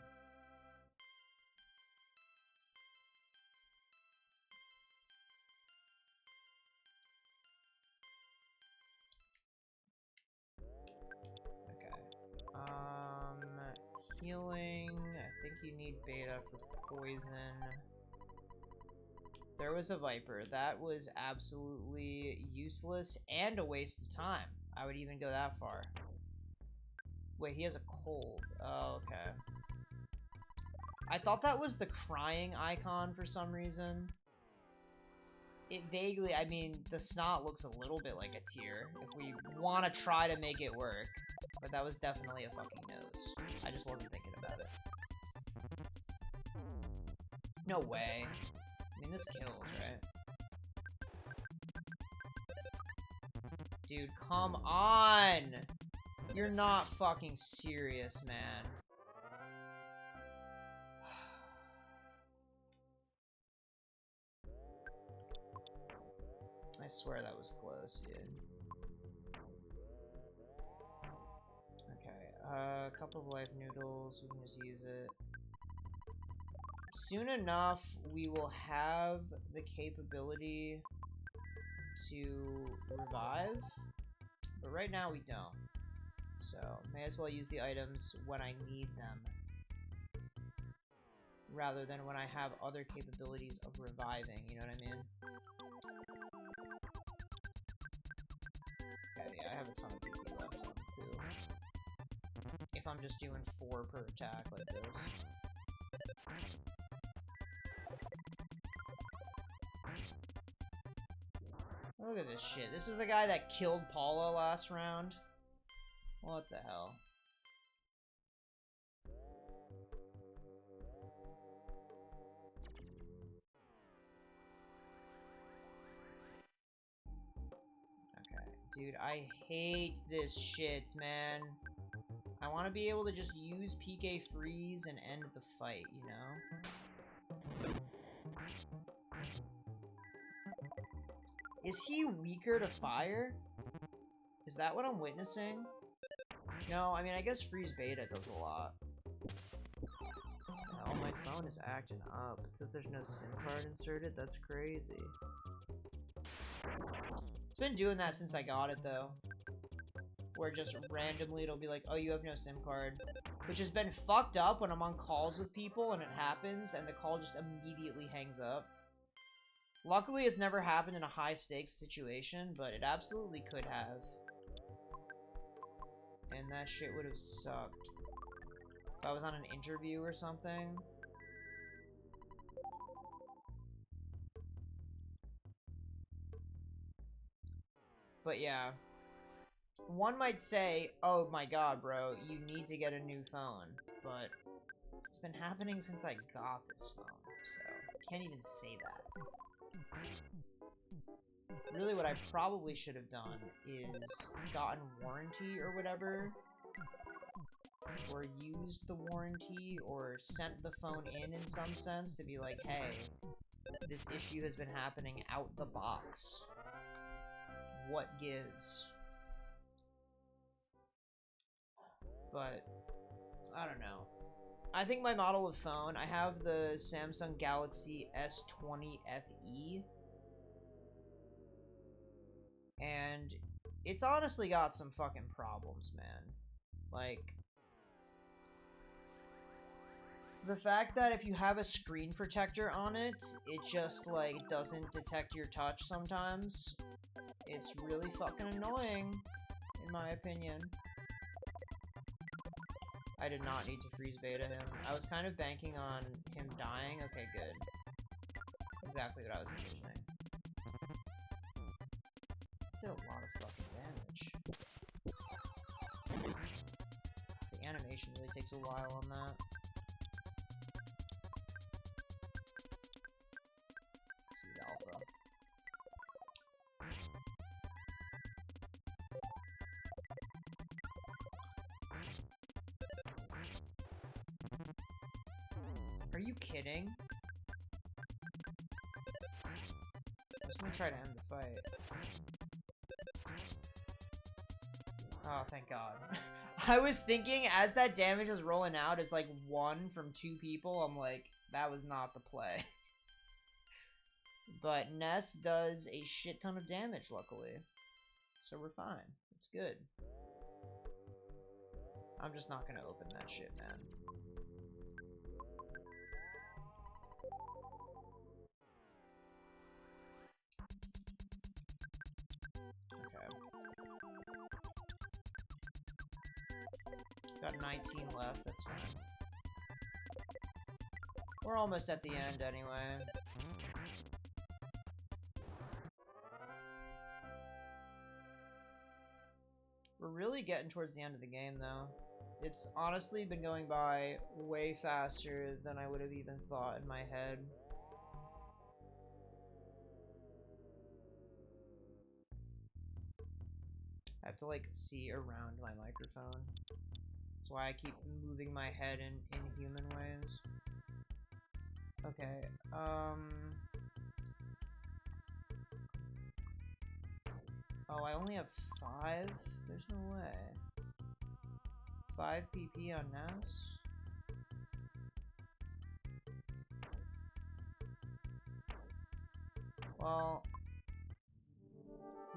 Healing. I think you need beta for poison. There was a Viper. That was absolutely useless and a waste of time. I would even go that far. Wait, he has a cold. Oh, okay. I thought that was the crying icon for some reason. It vaguely, I mean, the snot looks a little bit like a tear if we want to try to make it work. But that was definitely a fucking nose. I just wasn't thinking about it. No way. I mean, this kills, right? Dude, come on! You're not fucking serious, man. I swear that was close, dude. Okay, a couple of life noodles, we can just use it. Soon enough, we will have the capability to revive, but right now we don't. So, may as well use the items when I need them, rather than when I have other capabilities of reviving, you know what I mean? Okay, yeah, I have a ton of PP left on Pooh. If if I'm just doing 4 per attack like this. Look at this shit. This is the guy that killed Paula last round. What the hell? Okay. Dude, I hate this shit, man. I want to be able to just use PK freeze and end the fight, you know? Is he weaker to fire? Is that what I'm witnessing? No, I mean, I guess freeze beta does a lot. Oh, my phone is acting up. It says there's no SIM card inserted. That's crazy. It's been doing that since I got it, though. Where just randomly it'll be like, oh, you have no SIM card. Which has been fucked up when I'm on calls with people and it happens and the call just immediately hangs up. Luckily, it's never happened in a high-stakes situation, but it absolutely could have. And that shit would have sucked. If I was on an interview or something. But yeah. One might say, oh my god, bro, you need to get a new phone. But it's been happening since I got this phone, so I can't even say that. Really, what I probably should have done is gotten warranty or whatever, or used the warranty, or sent the phone in some sense to be like, hey, this issue has been happening out the box. What gives? But, I don't know. I think my model of phone, I have the Samsung Galaxy S20 FE. And it's honestly got some fucking problems, man. Like, the fact that if you have a screen protector on it, it just, like, doesn't detect your touch sometimes. It's really fucking annoying, in my opinion. I did not need to freeze beta him. I was kind of banking on him dying. Okay, good. Exactly what I was envisioning. Did a lot of fucking damage. The animation really takes a while on that. This is alpha. Are you kidding? I'm just gonna try to end the fight. Oh, thank God. I was thinking, as that damage is rolling out, it's like 1 from 2 people. I'm like, that was not the play. But Ness does a shit ton of damage, luckily. So we're fine. It's good. I'm just not gonna open that shit, man. Okay. Got 19 left, that's fine. We're almost at the end anyway. We're really getting towards the end of the game, though. It's honestly been going by way faster than I would have even thought in my head. I have to, like, see around my microphone. That's why I keep moving my head in inhuman ways. Okay, Oh, I only have 5? There's no way. 5 PP on Ness? Well,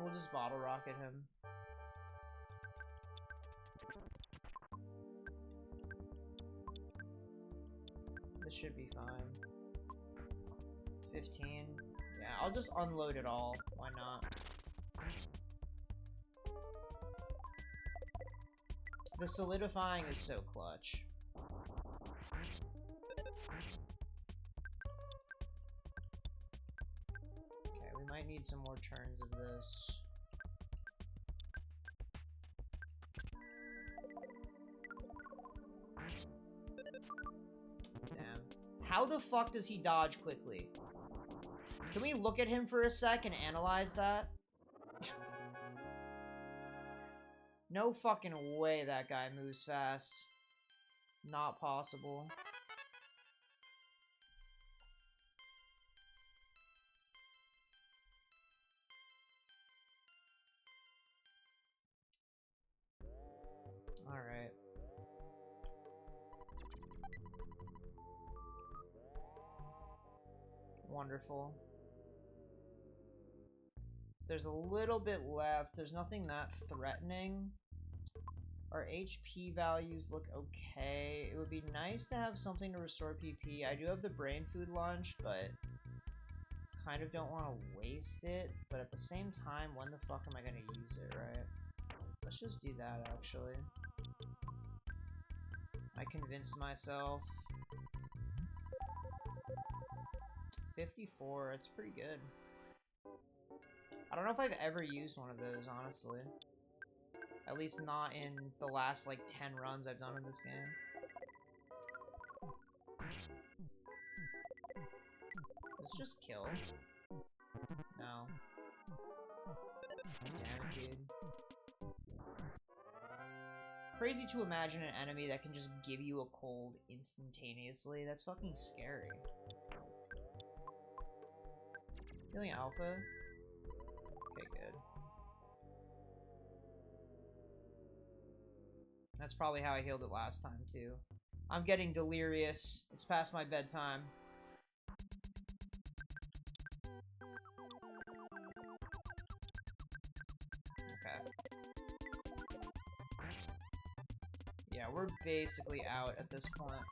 we'll just bottle rocket him. This should be fine. 15. Yeah, I'll just unload it all. Why not? The solidifying is so clutch. Okay, we might need some more turns of this. Damn. How the fuck does he dodge quickly? Can we look at him for a sec and analyze that? No fucking way that guy moves fast. Not possible. Alright. Wonderful. So there's a little bit left. There's nothing that threatening. Our HP values look okay. It would be nice to have something to restore PP. I do have the brain food lunch, but kind of don't want to waste it. But at the same time, when the fuck am I going to use it, right? Let's just do that, actually. I convinced myself. 54, it's pretty good. I don't know if I've ever used one of those, honestly. At least not in the last, like, 10 runs I've done in this game. Let's just kill. No. Damn it, dude. Crazy to imagine an enemy that can just give you a cold instantaneously. That's fucking scary. Feeling alpha? Okay, good. That's probably how I healed it last time, too. I'm getting delirious. It's past my bedtime. Okay. Yeah, we're basically out at this point.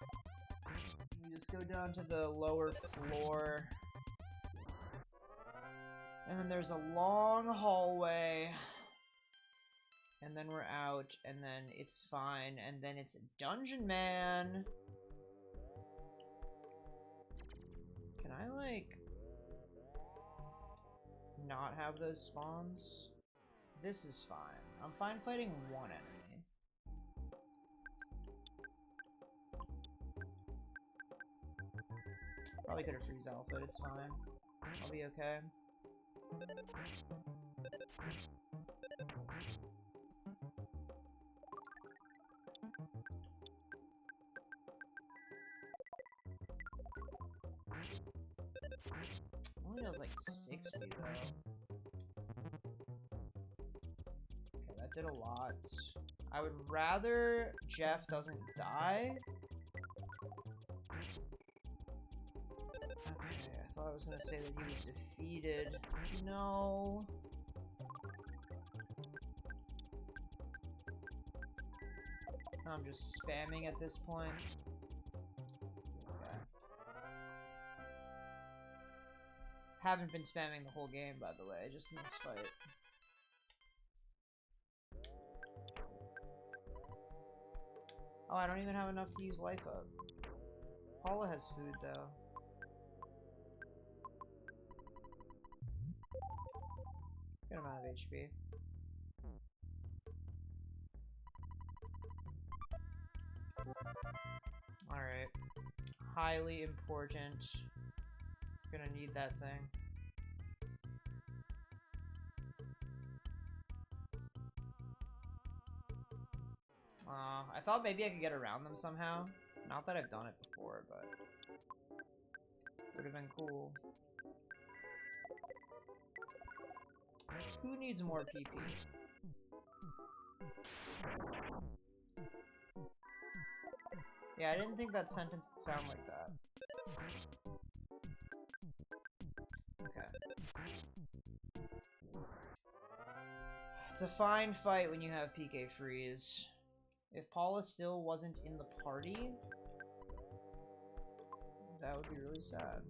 We just go down to the lower floor. And then there's a long hallway. And then we're out, and then it's fine, and then it's a dungeon man. Can I, like, not have those spawns? This is fine. I'm fine fighting one enemy. Probably could have freeze alpha, it's fine. I'll be okay. Only knows like 60 though. Okay, that did a lot. I would rather Jeff doesn't die. Okay, I thought I was gonna say that he was defeated. No. I'm just spamming at this point. Okay. Haven't been spamming the whole game, by the way, just in this fight. Oh, I don't even have enough to use life up. Paula has food, though. Good amount of HP. Alright. Highly important. Gonna need that thing. I thought maybe I could get around them somehow. Not that I've done it before, but would have been cool. Who needs more PP? Yeah, I didn't think that sentence would sound like that. Okay. It's a fine fight when you have PK freeze. If Paula still wasn't in the party, that would be really sad.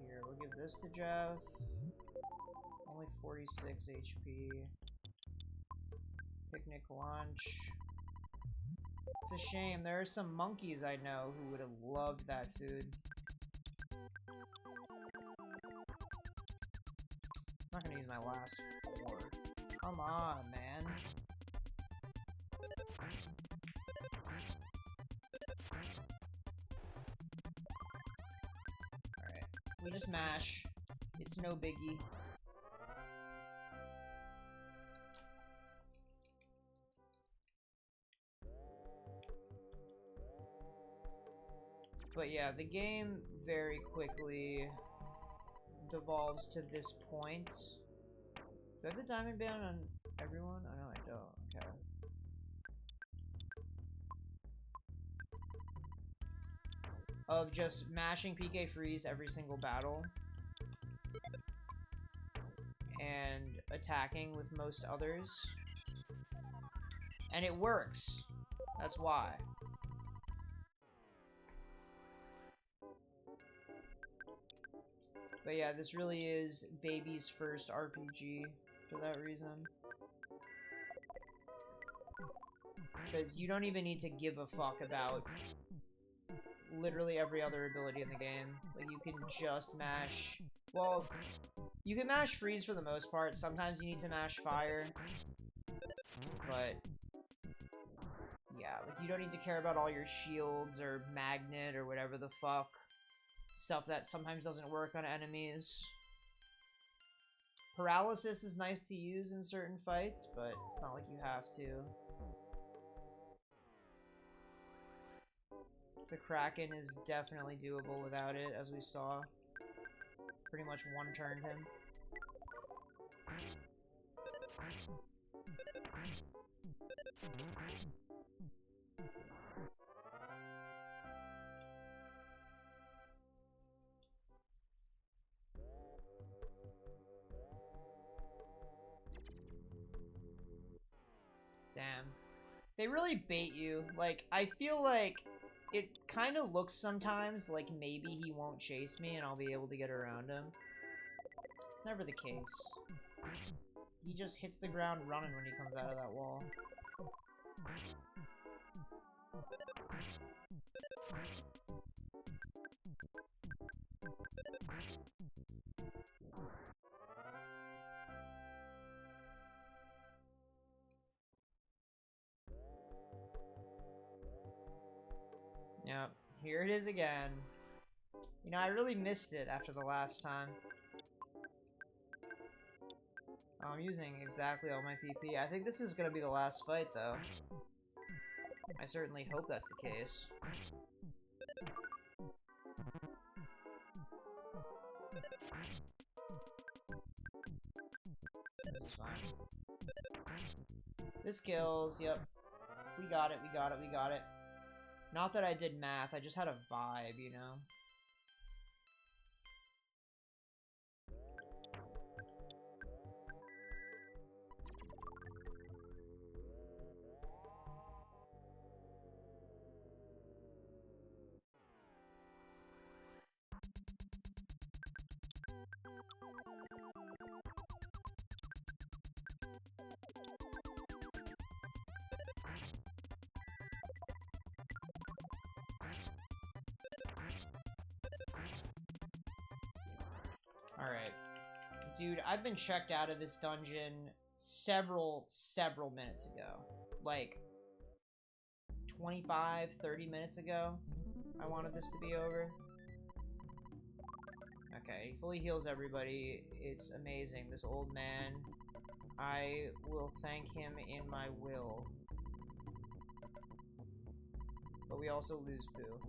Here, we'll give this to Jeff. Only 46 HP. Picnic lunch. It's a shame. There are some monkeys I know who would have loved that food. I'm not gonna use my last 4. Come on, man. Alright. We just mash. It's no biggie. But yeah, the game very quickly devolves to this point. Do I have the diamond band on everyone? Oh no, I don't. Okay. Of just mashing PK freeze every single battle. And attacking with most others. And it works. That's why. But yeah, this really is baby's first RPG for that reason. Because you don't even need to give a fuck about literally every other ability in the game. Like, you can just mash... Well, you can mash freeze for the most part. Sometimes you need to mash fire. But... yeah, like, you don't need to care about all your shields or magnet or whatever the fuck. Stuff that sometimes doesn't work on enemies. Paralysis is nice to use in certain fights, but it's not like you have to. The Kraken is definitely doable without it, as we saw. Pretty much one-turned him. Damn. They really bait you. Like, I feel like it kind of looks sometimes like maybe he won't chase me and I'll be able to get around him. It's never the case. He just hits the ground running when he comes out of that wall. Yep, here it is again. You know, I really missed it after the last time. Oh, I'm using exactly all my PP. I think this is gonna be the last fight, though. I certainly hope that's the case. This is fine. This kills, yep. We got it, we got it, we got it. Not that I did math, I just had a vibe, you know? Alright. Dude, I've been checked out of this dungeon several minutes ago. Like, 25, 30 minutes ago, I wanted this to be over. Okay, he fully heals everybody. It's amazing. This old man, I will thank him in my will. But we also lose Pooh.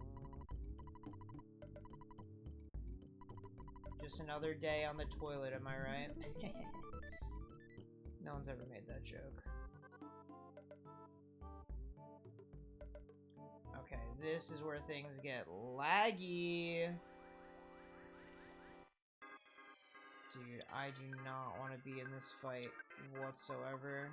Just another day on the toilet, am I right? No one's ever made that joke. Okay, this is where things get laggy. Dude, I do not want to be in this fight whatsoever.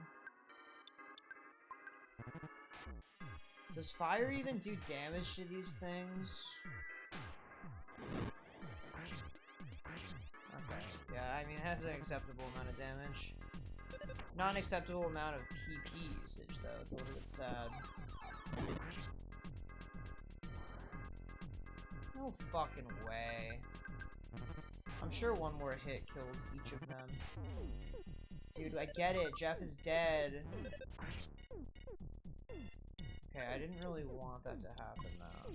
Does fire even do damage to these things? Okay, yeah, I mean, it has an acceptable amount of damage. Not an acceptable amount of PP usage, though. It's a little bit sad. No fucking way. I'm sure one more hit kills each of them. Dude, I get it. Jeff is dead. Okay, I didn't really want that to happen, though.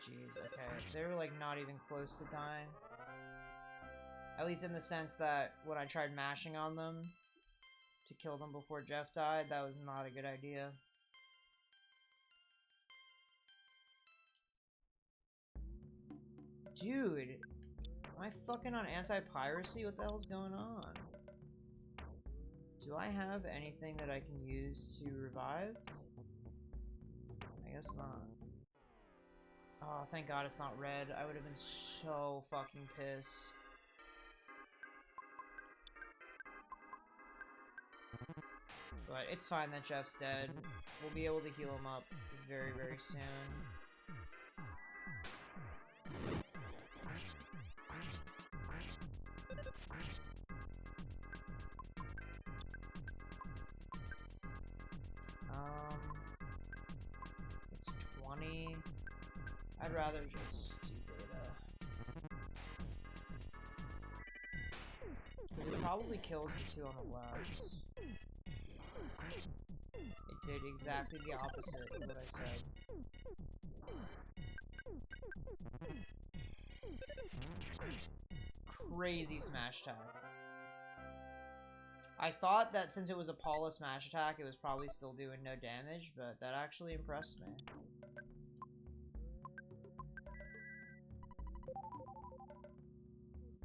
Jeez, okay. They were, like, not even close to dying. At least in the sense that when I tried mashing on them to kill them before Jeff died, that was not a good idea. Dude, am I fucking on anti-piracy? What the hell's going on? Do I have anything that I can use to revive? I guess not. Oh, thank God it's not red. I would have been so fucking pissed. But it's fine that Jeff's dead. We'll be able to heal him up very, very soon. It's 20. I'd rather just do beta. Because it probably kills the two on the left. It did exactly the opposite of what I said. Crazy smash attack. I thought that since it was a Paula smash attack, it was probably still doing no damage, but that actually impressed me.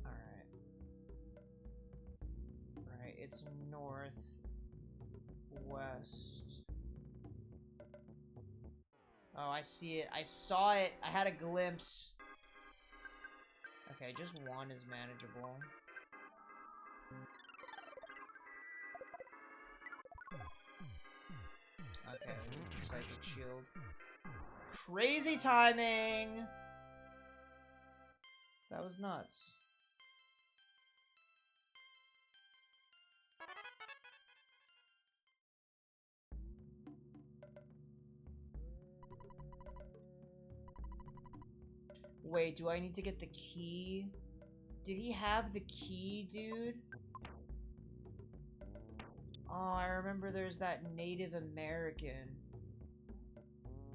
Alright. Right, it's north, west. Oh, I see it. I saw it. I had a glimpse. Okay, just one is manageable. Okay, it's a psychic shield. Crazy timing! That was nuts. Wait, do I need to get the key? Did he have the key, dude? Oh, I remember there's that Native American.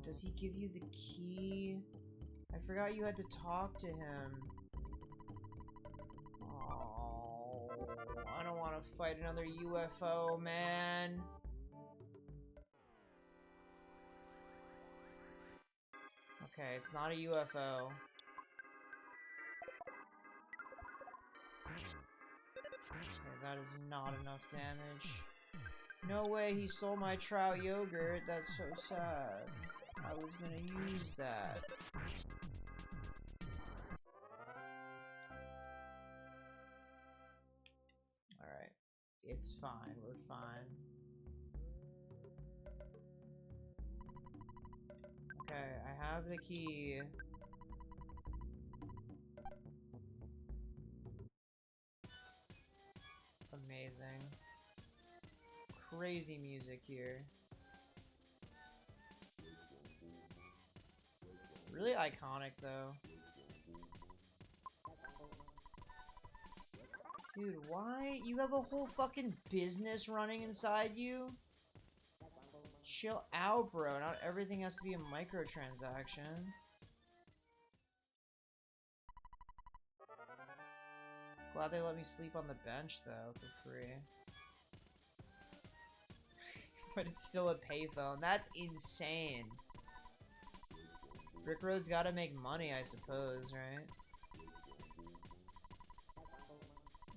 Does he give you the key? I forgot you had to talk to him. Oh, I don't want to fight another UFO, man. Okay, it's not a UFO. Okay, that is not enough damage. No way, he stole my trout yogurt. That's so sad. I was gonna use that. Alright. It's fine. We're fine. Okay, I have the key. Amazing. Crazy music here. Really iconic, though. Dude, why? You have a whole fucking business running inside you? Chill out, bro. Not everything has to be a microtransaction. Glad they let me sleep on the bench, though, for free. But it's still a payphone. That's insane. Rick Road's gotta make money, I suppose, right?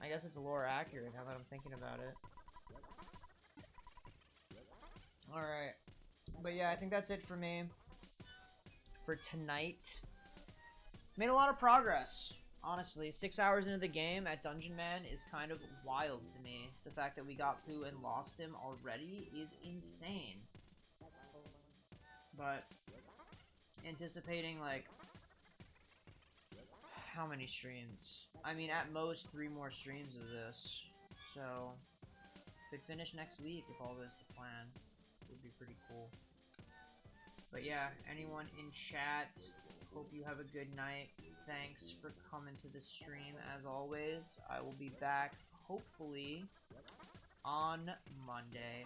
I guess it's lore accurate now that I'm thinking about it. Alright. But yeah, I think that's it for me. For tonight. Made a lot of progress. Honestly, 6 hours into the game at Dungeon Man is kind of wild to me. The fact that we got Pooh and lost him already is insane. But anticipating, like, how many streams? I mean, at most 3 more streams of this. So, could finish next week if all goes to plan. It would be pretty cool. But yeah, anyone in chat, hope you have a good night. Thanks for coming to the stream as always. I will be back hopefully on Monday.